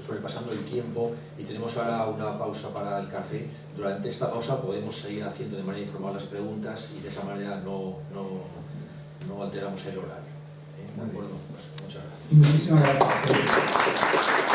Speaker 1: sobrepasando el tiempo y tenemos ahora una pausa para el café, durante esta pausa podemos seguir haciendo de manera informal las preguntas y de esa manera no alteramos el horario. ¿De acuerdo? Pues muchas gracias.
Speaker 2: Muchísimas gracias.